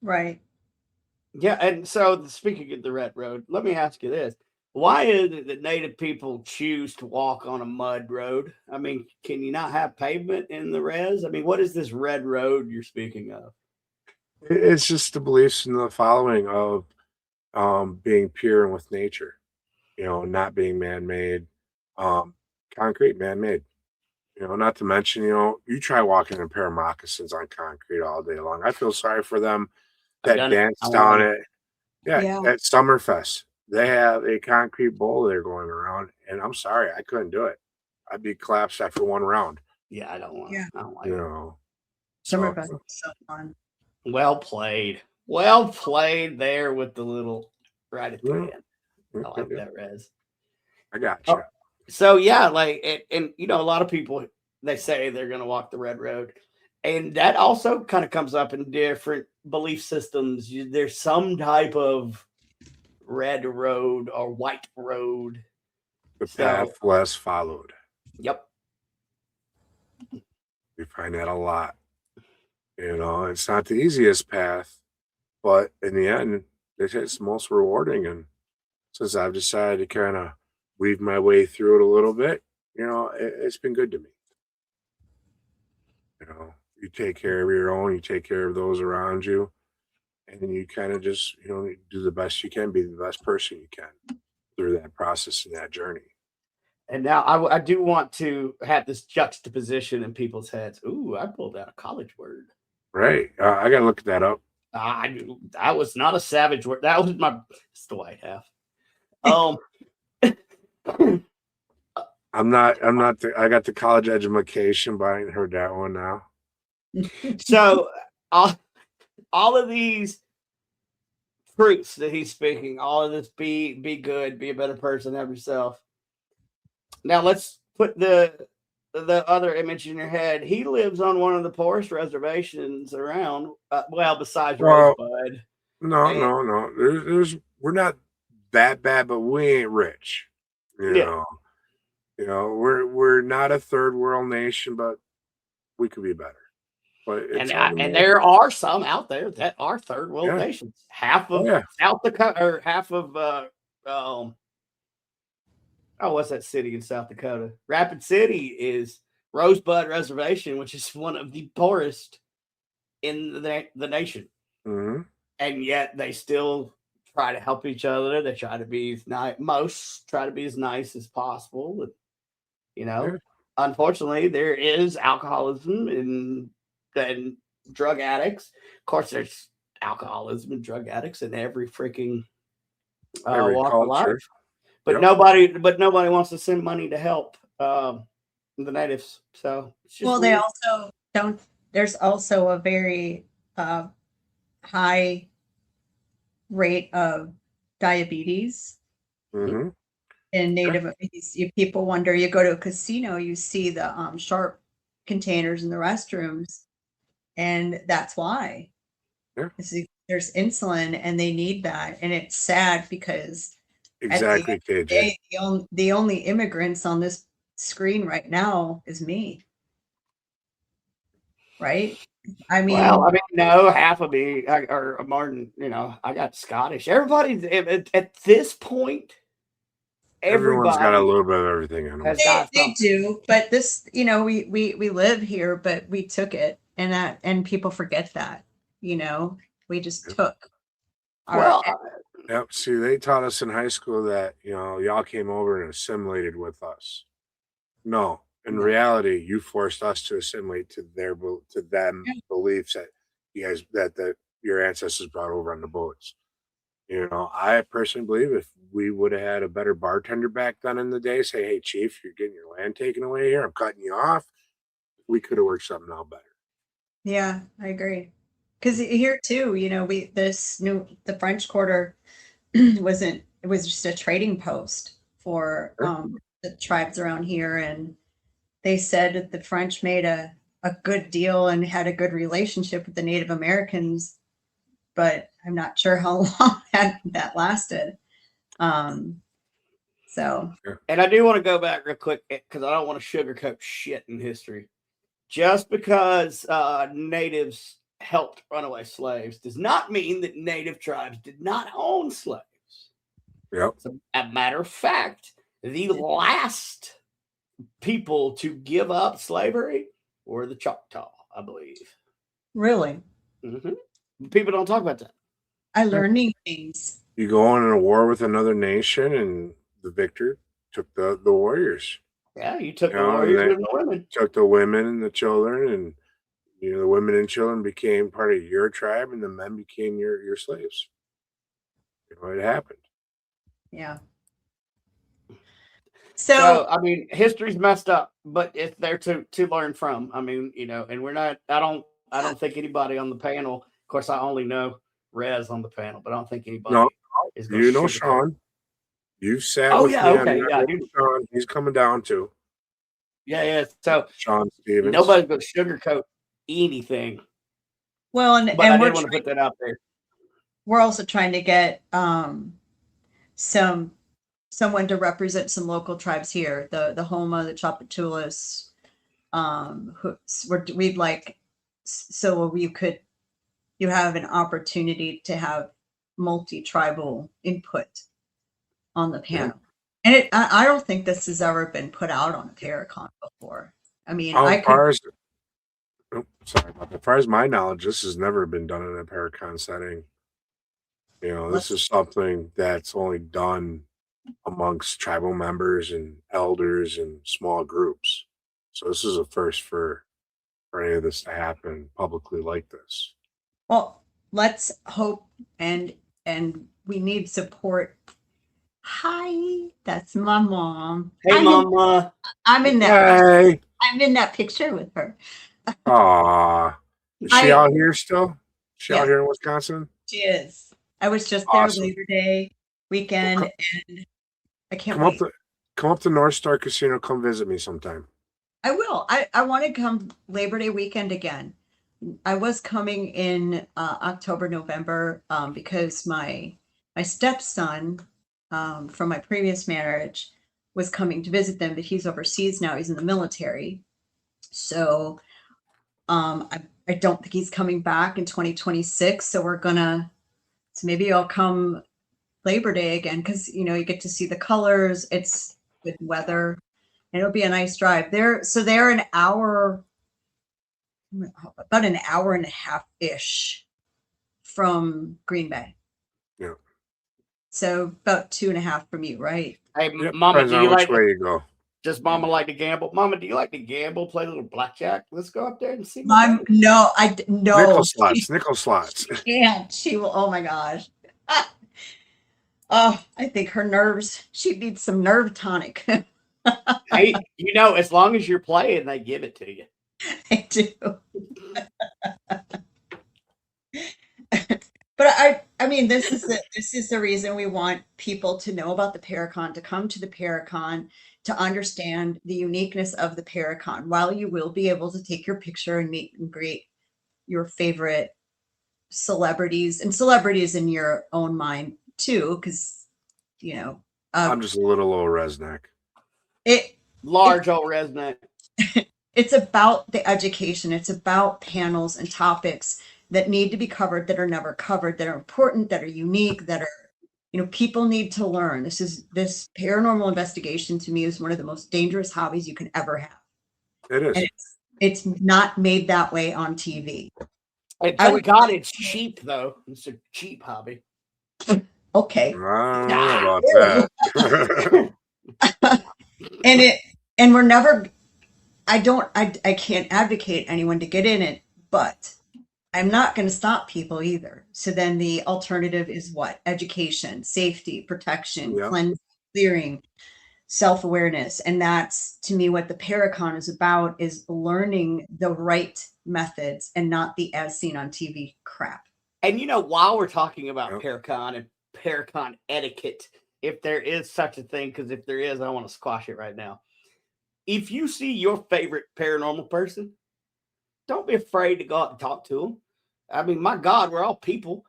Right. Yeah, and so speaking of the red road, let me ask you this. Why is it that native people choose to walk on a mud road? I mean, can you not have pavement in the res? I mean, what is this red road you're speaking of? It's just the beliefs and the following of being pure and with nature, you know, not being man-made, concrete, man-made. You know, not to mention, you know, you try walking in a pair of moccasins on concrete all day long. I feel sorry for them I've that done it. dance I down want it. Yeah, Yeah. at Summerfest, they have a concrete bowl there going around, and I'm sorry, I couldn't do it. I'd be collapsed after one round. Yeah, I don't want. Yeah. I don't like You it. know, Summerfest so is so fun. Well played. Well played there with the little right at the Yeah. end. I like that, Rez. I got you. Oh, so yeah, like and you know, a lot of people they say they're gonna walk the red road. And that also kind of comes up in different belief systems. There's some type of red road or white road. The So, path less followed. yep. We find that a lot. You know, it's not the easiest path, but in the end, it's the most rewarding. And since I've decided to kind of weave my way through it a little bit, it's been good to me. You take care of your own, you take care of those around you, and then you kind of just, do the best you can, be the best person you can through that process and that journey. And now I do want to have this juxtaposition in people's heads. Ooh, I pulled out a college word. Right. I got to look that up. That was not a savage word. That was it's the white half. Um, I got the college education, but I ain't heard that one now. So all of these truths that he's speaking, all of this be good, be a better person, have yourself. Now let's put the other image in your head. He lives on one of the poorest reservations around. Besides Rosebud. No. We're not that bad, but we ain't rich. We're not a third world nation, but we could be better. But and there are some out there that are third world nations. Half of South Dakota, or half of what's that city in South Dakota? Rapid City is Rosebud Reservation, which is one of the poorest in the nation. Mm-hmm. And yet they still try to help each other. They try to be as nice. Most try to be as nice as possible. Unfortunately, there is alcoholism and drug addicts. Of course, there's alcoholism and drug addicts in every freaking walk of life. But nobody wants to send money to help the natives. So it's just they also don't. There's also a very high rate of diabetes in native. People wonder. You go to a casino, you see the sharp containers in the restrooms, and that's why. There's insulin, and they need that, and it's sad because. Exactly, KJ. The only immigrants on this screen right now is me. Right? I mean, no, half of me, or Martin, I got Scottish. Everybody's at this point. Everyone's got a little bit of everything in them. They do, but this, we live here, but we took it, and people forget that. We just took. Yep. See, they taught us in high school that, y'all came over and assimilated with us. No, in reality, you forced us to assimilate to them beliefs that that your ancestors brought over on the boats. I personally believe if we would have had a better bartender back then in the day, say, "Hey, chief, you're getting your land taken away here. I'm cutting you off." We could have worked something out better. Yeah, I agree. Because here too, the French Quarter it was just a trading post for the tribes around here, and they said that the French made a good deal and had a good relationship with the Native Americans, but I'm not sure how long that lasted. So, and I do want to go back real quick because I don't want to sugarcoat shit in history. Just because natives helped runaway slaves does not mean that native tribes did not own slaves. Yep. As a matter of fact, the last people to give up slavery were the Choctaw, I believe. Really? Mm-hmm. People don't talk about that. I learned new things. You go on in a war with another nation, and the victor took the warriors. Yeah, you took the warriors and the women. Took the women and the children, and the women and children became part of your tribe, and the men became your slaves. It happened. Yeah. So I mean, history's messed up, but it's there to learn from. I mean, and we're not. I don't think anybody on the panel. Of course, I only know Rez on the panel, but I don't think anybody is going to. Sean. You've sat. Oh yeah, okay, yeah, Sean, he's coming down too. Yeah. So Sean Stevens. Nobody's going to sugarcoat anything. Well, I did want to put that out there. We're also trying to get someone to represent some local tribes here, the Homa, the Chapatulas, we'd like, so you have an opportunity to have multi-tribal input on the panel. And I don't think this has ever been put out on a Paracon before. I mean, I As could. far as sorry about that. As far as my knowledge, this has never been done in a Paracon setting. You know, this is something that's only done amongst tribal members and elders and small groups. So this is a first for any of this to happen publicly like this. Well, let's hope and we need support. Hi, that's my mom. Hey, Mama. I'm in that picture with her. Aw. Is she out here still? She out Yeah. here in Wisconsin? She is. I was just there Awesome. Labor Day weekend, Well, and I can't Come wait. come up to North Star Casino. Come visit me sometime. I will. I want to come Labor Day weekend again. I was coming in October, November, because my stepson from my previous marriage was coming to visit them, but he's overseas now. He's in the military. So I don't think he's coming back in 2026. So maybe I'll come Labor Day again, because you get to see the colors. It's good weather. It'll be a nice drive. They're an hour, about an hour and a half ish from Green Bay. Yeah. So about 2.5 from you, right? Hey, Yep, Mama, depends do on you which like? way you go. Does Mama like to gamble? Mama, do you like to gamble? Play a little blackjack? Let's go up there and see. No. No. Nickel slots. Can't. She will. Oh my gosh. Oh, I think her nerves. She needs some nerve tonic. Hey, as long as you're playing, they give it to you. I do. But I mean, this is the reason we want people to know about the Paracon, to come to the Paracon, to understand the uniqueness of the Paracon. While you will be able to take your picture and meet and greet your favorite celebrities in your own mind too, because I'm just a little old Resnet. Large old Resnet. It's about the education. It's about panels and topics that need to be covered, that are never covered, that are important, that are unique, that are, people need to learn. This paranormal investigation to me is one of the most dangerous hobbies you can ever have. It is. And it's not made that way on TV. And thank God it's cheap, though. It's a cheap hobby. Okay. I don't know about that. And we're never, I can't advocate anyone to get in it, but I'm not going to stop people either. So then the alternative is what? Education, safety, protection, cleansing, clearing, self-awareness. And that's, to me, what the Paracon is about, is learning the right methods and not the as seen on TV crap. And while we're talking about Paracon and Paracon etiquette, if there is such a thing, because if there is, I want to squash it right now. If you see your favorite paranormal person, don't be afraid to go out and talk to them. I mean, my God, we're all people.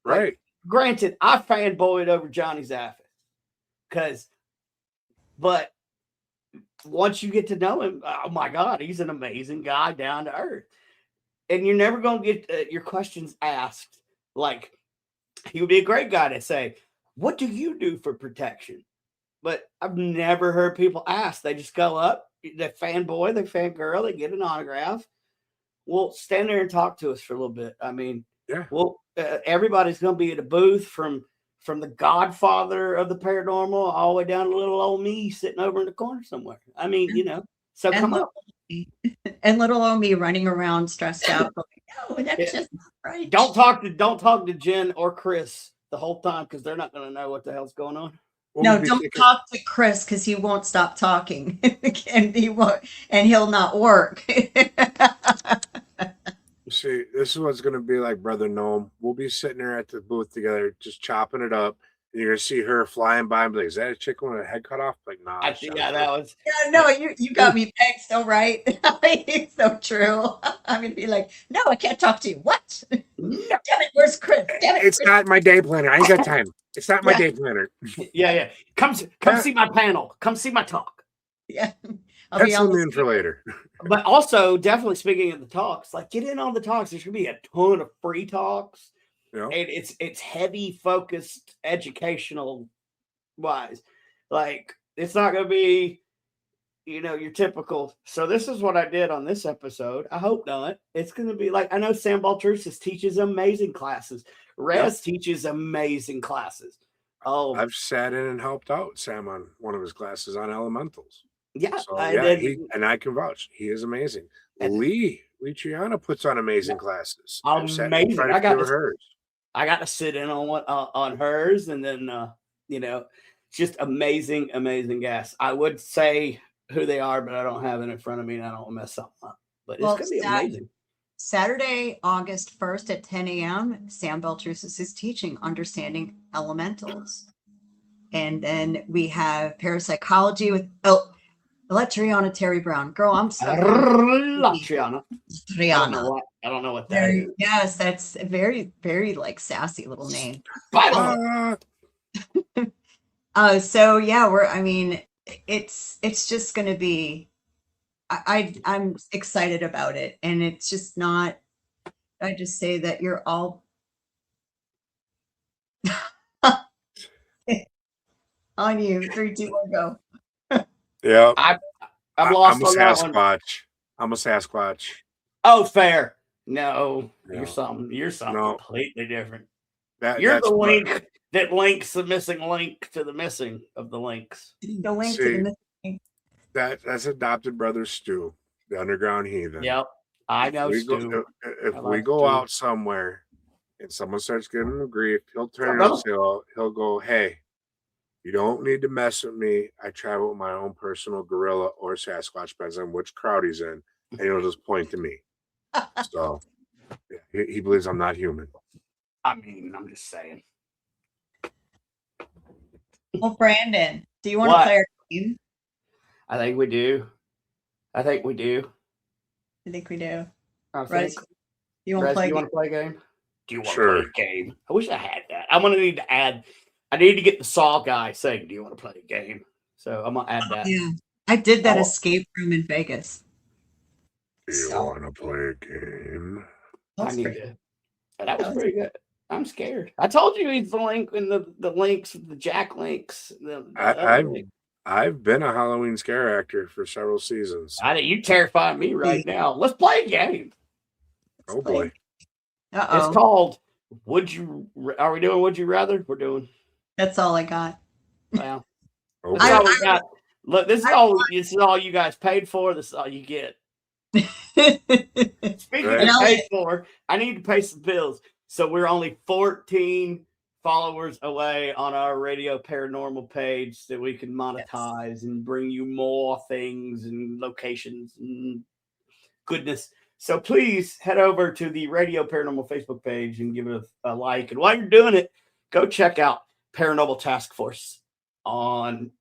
Right. Like, granted, I fanboyed over Johnny Zaffis. But once you get to know him, oh my God, he's an amazing guy, down to earth. And you're never going to get your questions asked. Like, he would be a great guy to say, what do you do for protection? But I've never heard people ask. They just go up, they fanboy, they fangirl, they get an autograph. Well, stand there and talk to us for a little bit. I mean, everybody's going to be at a booth from the godfather of the paranormal all the way down to little old me sitting over in the corner somewhere. I mean, so come up. And little old me running around stressed out. Going, no, that's just not right. Don't talk to Jen or Chris the whole time, because they're not going to know what the hell's going on. No, don't talk to Chris, because he won't stop talking, and he'll not work. See, this is what's going to be like, Brother Gnome. We'll be sitting there at the booth together, just chopping it up. And you're going to see her flying by and be like, is that a chicken with a head cut off? Like, nah. I think that was. Yeah, no, you got me pegged so right. It's so true. I'm going to be like, no, I can't talk to you. What? Damn it, where's Chris? Damn it, it's Chris. not my day planner. I ain't got time. It's not my day planner. Yeah. Come see my panel. Come see my talk. Yeah. That's something in for later. But also, definitely speaking of the talks, like, get in on the talks. There's going to be a ton of free talks. And it's heavy focused educational wise. Like, it's not going to be, your typical. So this is what I did on this episode. I hope not. It's going to be like, I know Sam Baltrusis teaches amazing classes. Rez teaches amazing classes. Oh, I've sat in and helped out Sam on one of his classes on elementals. yeah. So I yeah, did. I can vouch. He is amazing. Lee Triana puts on amazing classes. I've sat and Amazing. tried a few of hers. I got to sit in on hers, and then just amazing guests. I would say who they are, but I don't have it in front of me, and I don't want to mess something up. But it's gonna be amazing. Saturday, August 1st at 10 a.m., Sam Baltrusis is teaching Understanding Elementals. And then we have Parapsychology with let Triana Terry Brown. Girl, I'm so Triana. Triana. I don't know what that is. Yes, that's a very, very like sassy little name. So yeah, it's just gonna be I'm excited about it, and it's just not. I just say that you're all on you. 3, 2, 1, go. Yeah, I'm lost I'm a on that one. Sasquatch. I'm a Sasquatch. Oh, fair. No, you're something completely different. You're the link that links the missing link to the missing of the links. The link to the missing. That's adopted brother Stu, the underground heathen. Yep, I know Stu. If we go out somewhere and someone starts giving him grief, he'll turn and he'll go, "Hey, you don't need to mess with me. I travel with my own personal gorilla or Sasquatch, depends on which crowd he's in," and he'll just point to me. So yeah, he believes I'm not human. I mean, I'm just saying. Well, Brandon, do you want to play our game? I think we do. I think we do. Rez, you want to play a game? Do you want to play a game? I wish I had that. I'm gonna need to add. I need to get the Saw guy saying, "Do you want to play a game?" So I'm gonna add that. Yeah, I did that escape room in Vegas. Do you want to play a game? I need to. That was pretty good. I'm scared. I told you he's the link in the links, the Jack links. I've been a Halloween scare actor for several seasons. You terrify me right now. Let's play a game. Oh boy. Uh-oh. It's called Are we doing Would You Rather? We're doing. That's all I got. Well, this is all we got. Look, this is all you guys paid for. This is all you get. Speaking of paid for, I need to pay some bills. So we're only 14 followers away on our Radio Paranormal page that we can monetize and bring you more things and locations and goodness. So please head over to the Radio Paranormal Facebook page and give it a like. And while you're doing it, go check out Paranormal Task Force on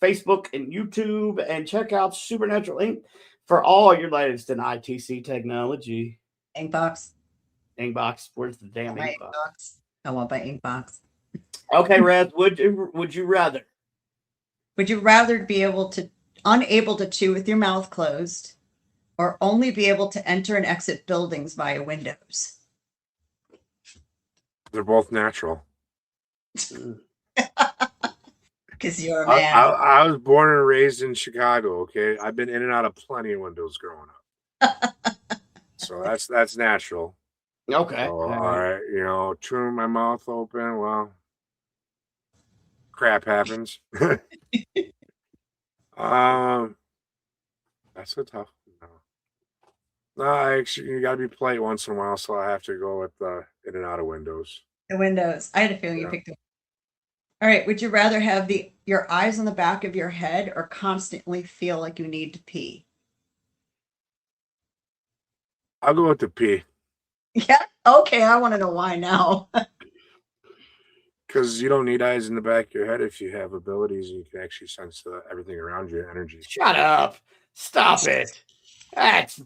Facebook and YouTube, and check out Supernatural Inc. for all your latest in ITC technology. Inkbox. Where's the damn Inkbox? I want my Inkbox. Okay, Rez, would you rather? Would you rather be unable to chew with your mouth closed, or only be able to enter and exit buildings via windows? They're both natural. Because you're a man. I was born and raised in Chicago. Okay, I've been in and out of plenty of windows growing up. So that's natural. Okay. So, all right, chewing my mouth open. Well, crap happens. That's a tough one. No, actually, you got to be polite once in a while, so I have to go with in and out of windows. The windows. I had a feeling you picked it. All right. Would you rather have your eyes on the back of your head, or constantly feel like you need to pee? I'll go with the pee. Yeah. Okay. I want to know why now. Because you don't need eyes in the back of your head if you have abilities and you can actually sense everything around you, energy. Shut up. Stop it. That's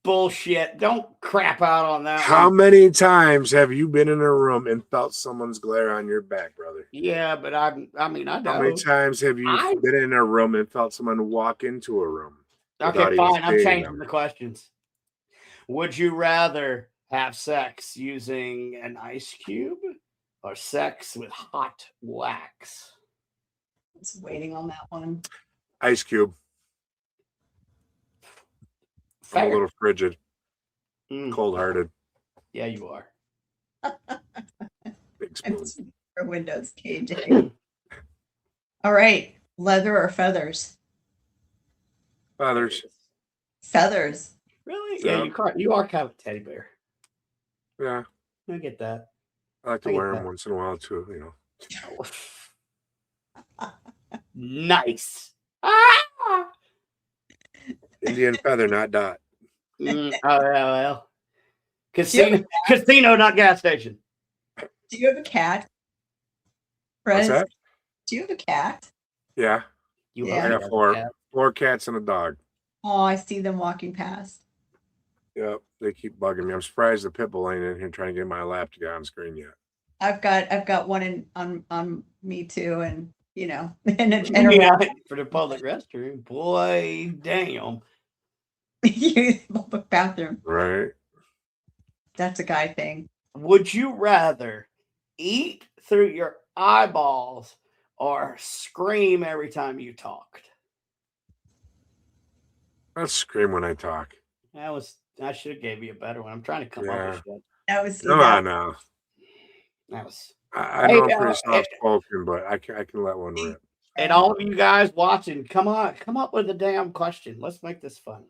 bullshit. Don't crap out on that. How many times have you been in a room and felt someone's glare on your back, brother? Yeah, but I know. How many times have you been in a room and felt someone walk into a room? Okay, fine. I'm changing the questions. Would you rather have sex using an ice cube or sex with hot wax? was waiting on that one. Ice Cube. I'm a Fair. little frigid, Mm, cold-hearted. yeah, you are. Big I'm spoon. just for Windows KJ. All right. Leather or feathers? Feathers. Feathers. Really? So- Yeah, you are kind of a teddy bear. Yeah, I get that. I like to I get wear them that. once in a while too. You know, Nice. Ah! Indian feather, not dot. Oh, yeah, well. Casino, not gas station. Do you have a cat? What's Rez, that? do you have a cat? Yeah, You Yeah. I have got a cat. four cats and a dog. Oh, I see them walking past. Yep, they keep bugging me. I'm surprised the pit bull ain't in here trying to get my lap to get on screen yet. I've got one on me too, and you know, and Yeah, for the public restroom. Boy, damn. public bathroom. Right? That's a guy thing. Would you rather eat through your eyeballs or scream every time you talked? I'll scream when I talk. I should have gave you a better one. I'm trying to come up Yeah. with that. That was Come on now. That was I know I'm pretty soft spoken, but I can let one rip. and all of you guys watching, come up with a damn question. Let's make this fun.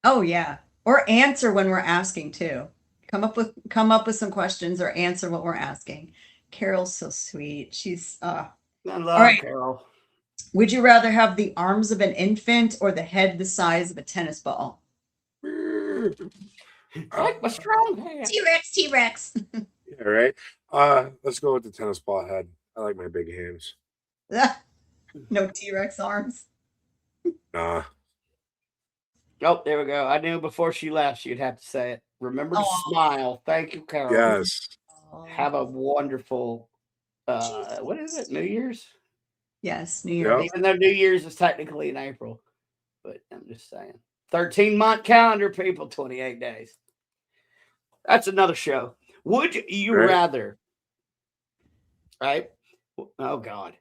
Oh yeah, or answer when we're asking too. Come up with some questions or answer what we're asking. Carol's so sweet. She's I love right. Carol. Would you rather have the arms of an infant or the head the size of a tennis ball? Like my strong hand. T-Rex. Yeah, right. Let's go with the tennis ball head. I like my big hands. No T-Rex arms. Nah. Oh, there we go. I knew before she left she'd have to say it. Remember to smile. Thank you, Carol. Yes. Have a wonderful what is it? New Year's? Yes, New Year's. Yep. Even though New Year's is technically in April. But I'm just saying. 13-month calendar, people, 28 days. That's another show. Would you rather, right? Oh, God.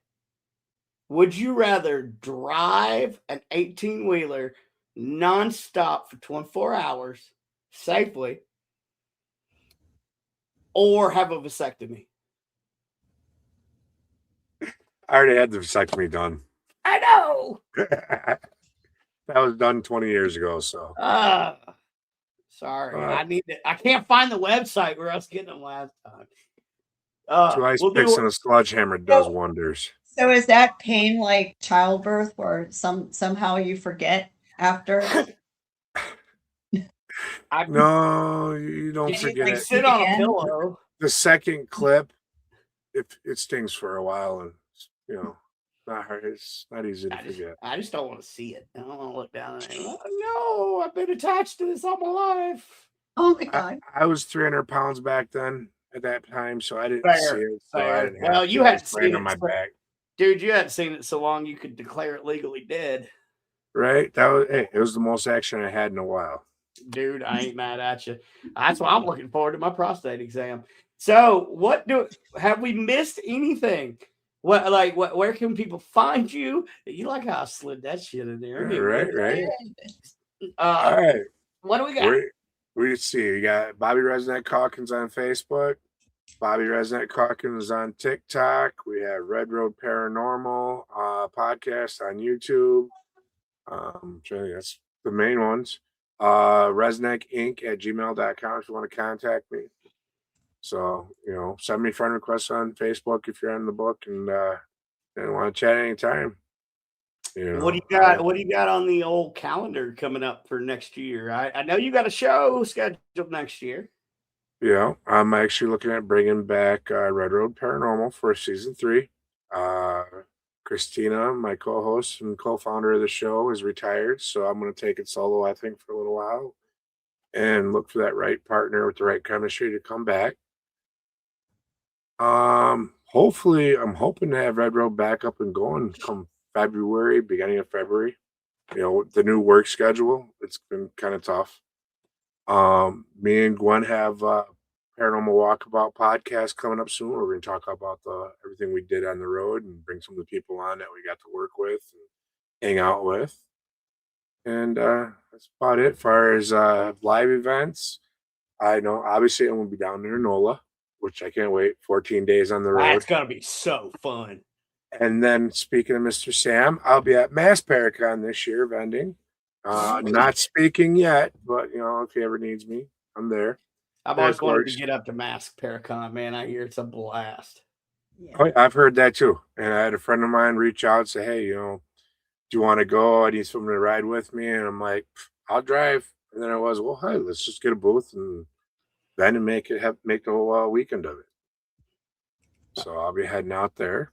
Would you rather drive an 18-wheeler nonstop for 24 hours safely or have a vasectomy? I already had the vasectomy done. I know. That was done 20 years ago, so. Sorry. I can't find the website where I was getting them last time. 2 ice picks and a sledgehammer does wonders. So is that pain like childbirth where somehow you forget after? No, you don't forget it. Sit on a pillow. The second clip, it stings for a while, and you know, not hard. It's not easy to forget. I just don't want to see it. I don't want to look down at it. Oh, no, I've been attached to this all my life. Oh my God. I was 300 pounds back then at that time, so I didn't see it. So I didn't well, you hadn't seen it on my back. Dude, you hadn't seen it so long you could declare it legally dead. Right? It was the most action I had in a while. Dude, I ain't mad at you. That's why I'm looking forward to my prostate exam. So, have we missed anything? Where can people find you? You like how I slid that shit in there. Right. All right. What do we got? We see. You got Bobby Resnet Calkins on Facebook. Bobby Resnet Calkins on TikTok. We have Red Road Paranormal podcast on YouTube. That's the main ones. resnetinc@gmail.com if you want to contact me. So, send me friend requests on Facebook if you're on the book and want to chat anytime. What do you got? What do you got on the old calendar coming up for next year? I know you got a show scheduled next year. Yeah, I'm actually looking at bringing back Red Road Paranormal for season 3. Christina, my co-host and co-founder of the show, is retired, so I'm going to take it solo, I think, for a little while and look for that right partner with the right chemistry to come back. Hopefully, I'm hoping to have Red Road back up and going come February, beginning of February. The new work schedule, it's been kind of tough. Me and Gwen have Paranormal Walkabout podcast coming up soon. We're going to talk about everything we did on the road and bring some of the people on that we got to work with and hang out with. And that's about it. As far as live events, I know obviously I'm going to be down there in NOLA, which I can't wait. 14 days on the road. That's going to be so fun. And then speaking of Mr. Sam, I'll be at Mass Paracon this year vending. Not speaking yet, but if he ever needs me, I'm there. I've always wanted to get up to Mask Paracon, man. I hear it's a blast. Yeah. Oh, I've heard that too. And I had a friend of mine reach out and say, hey, do you want to go? I need someone to ride with me. And I'm like, I'll drive. And then I was, well, hey, let's just get a booth and then make the whole weekend of it. So I'll be heading out there.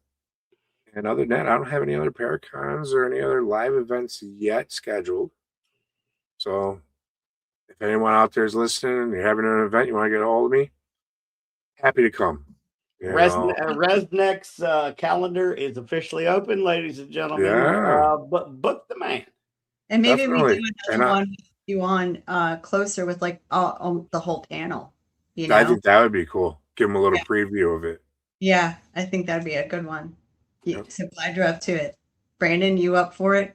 And other than that, I don't have any other Paracons or any other live events yet scheduled. So if anyone out there is listening and you're having an event, you want to get a hold of me, happy to come. Resnet's calendar is officially open, ladies and gentlemen. Yeah. But book the man. And maybe Definitely. we do another one with you on closer with like the whole panel. I think that would be cool. Give them a little preview of it. Yeah, I think that'd be a good one. So glad you're up to it. Brandon, you up for it?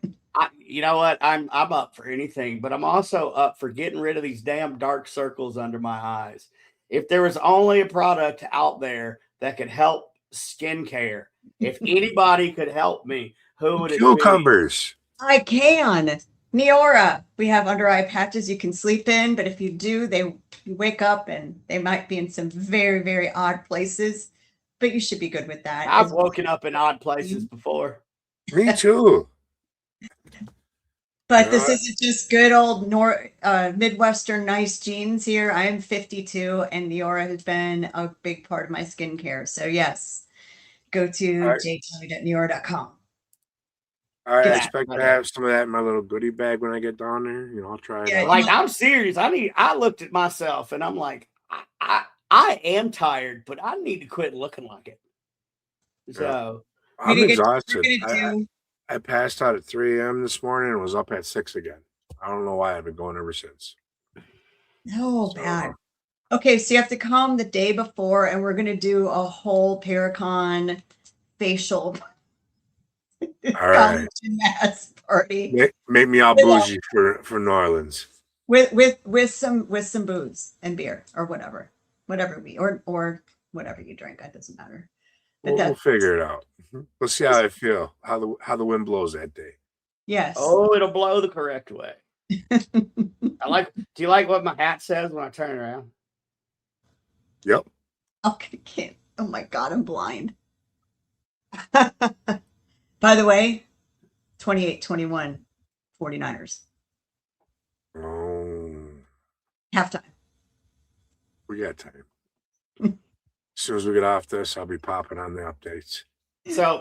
You know what? I'm up for anything, but I'm also up for getting rid of these damn dark circles under my eyes. If there was only a product out there that could help skincare, if anybody could help me, who would it be? Cucumbers. I can. Neora. We have under eye patches you can sleep in, but if you do, you wake up and they might be in some very, very odd places. But you should be good with that. I've woken up in odd places before. Me too. But this isn't just good old Midwestern nice genes here. I am 52 and Neora has been a big part of my skincare. So yes, go to jtommy.neora.com. I expect to have some of that in my little goodie bag when I get down there. I'll try it out. Like, I'm serious. I looked at myself and I'm like, I am tired, but I need to quit looking like it. So I'm exhausted. I passed out at 3 a.m. this morning and was up at 6 again. I don't know why. I've been going ever since. No, bad. Okay, so you have to come the day before, and we're going to do a whole Paracon facial. All right. Mass party. Make me all bougie for New Orleans. With some booze and beer or whatever or whatever you drink. That doesn't matter. But We'll figure it out. We'll see how I feel, how the wind blows that day. Yes. Oh, it'll blow the correct way. Do you like what my hat says when I turn around? Yep. Okay. Oh my God, I'm blind. By the way, 28-21 49ers. Oh. Halftime. We got time. As soon as we get off this, I'll be popping on the updates. So,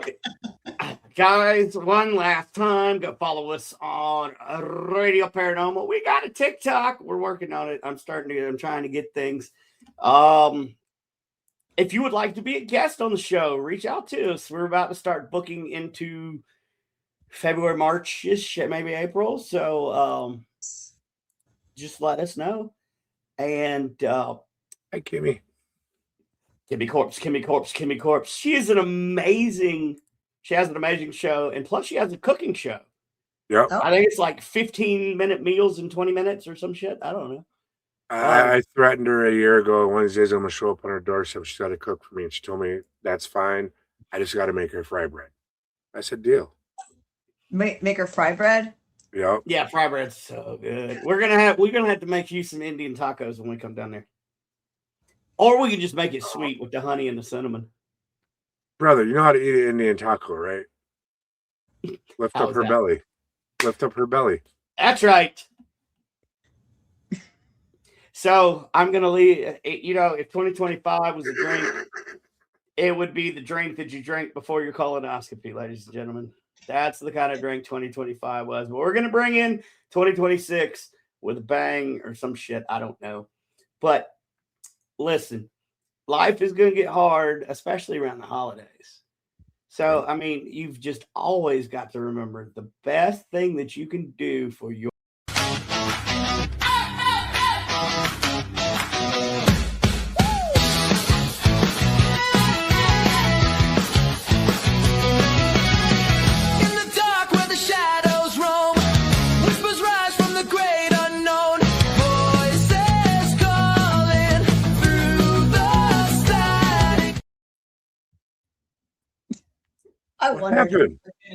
guys, one last time, go follow us on Radio Paranormal. We got a TikTok. We're working on it. I'm trying to get things. If you would like to be a guest on the show, reach out to us. We're about to start booking into February, March-ish, maybe April. So, just let us know. And hi, Kimmy. Kimmy Corpse. She has an amazing show, and plus she has a cooking show. Yep. I think it's like 15-minute meals in 20 minutes or some shit. I don't know. I threatened her a year ago. One of these days I'm gonna show up on her doorstep. She's got to cook for me, and she told me that's fine. I just got to make her fry bread. I said, deal. Make her fry bread. Yep. Yeah, fry bread's so good. We're gonna have to make you some Indian tacos when we come down there. Or we can just make it sweet with the honey and the cinnamon. Brother, you know how to eat an Indian taco, right? Lift up her belly. Lift up her belly. That's right. So I'm going to leave. If 2025 was a drink, it would be the drink that you drank before your colonoscopy, ladies and gentlemen. That's the kind of drink 2025 was. But we're going to bring in 2026 with a bang or some shit. I don't know. But listen, life is going to get hard, especially around the holidays. So, I mean, you've just always got to remember the best thing that you can do for your I What wondered. happened?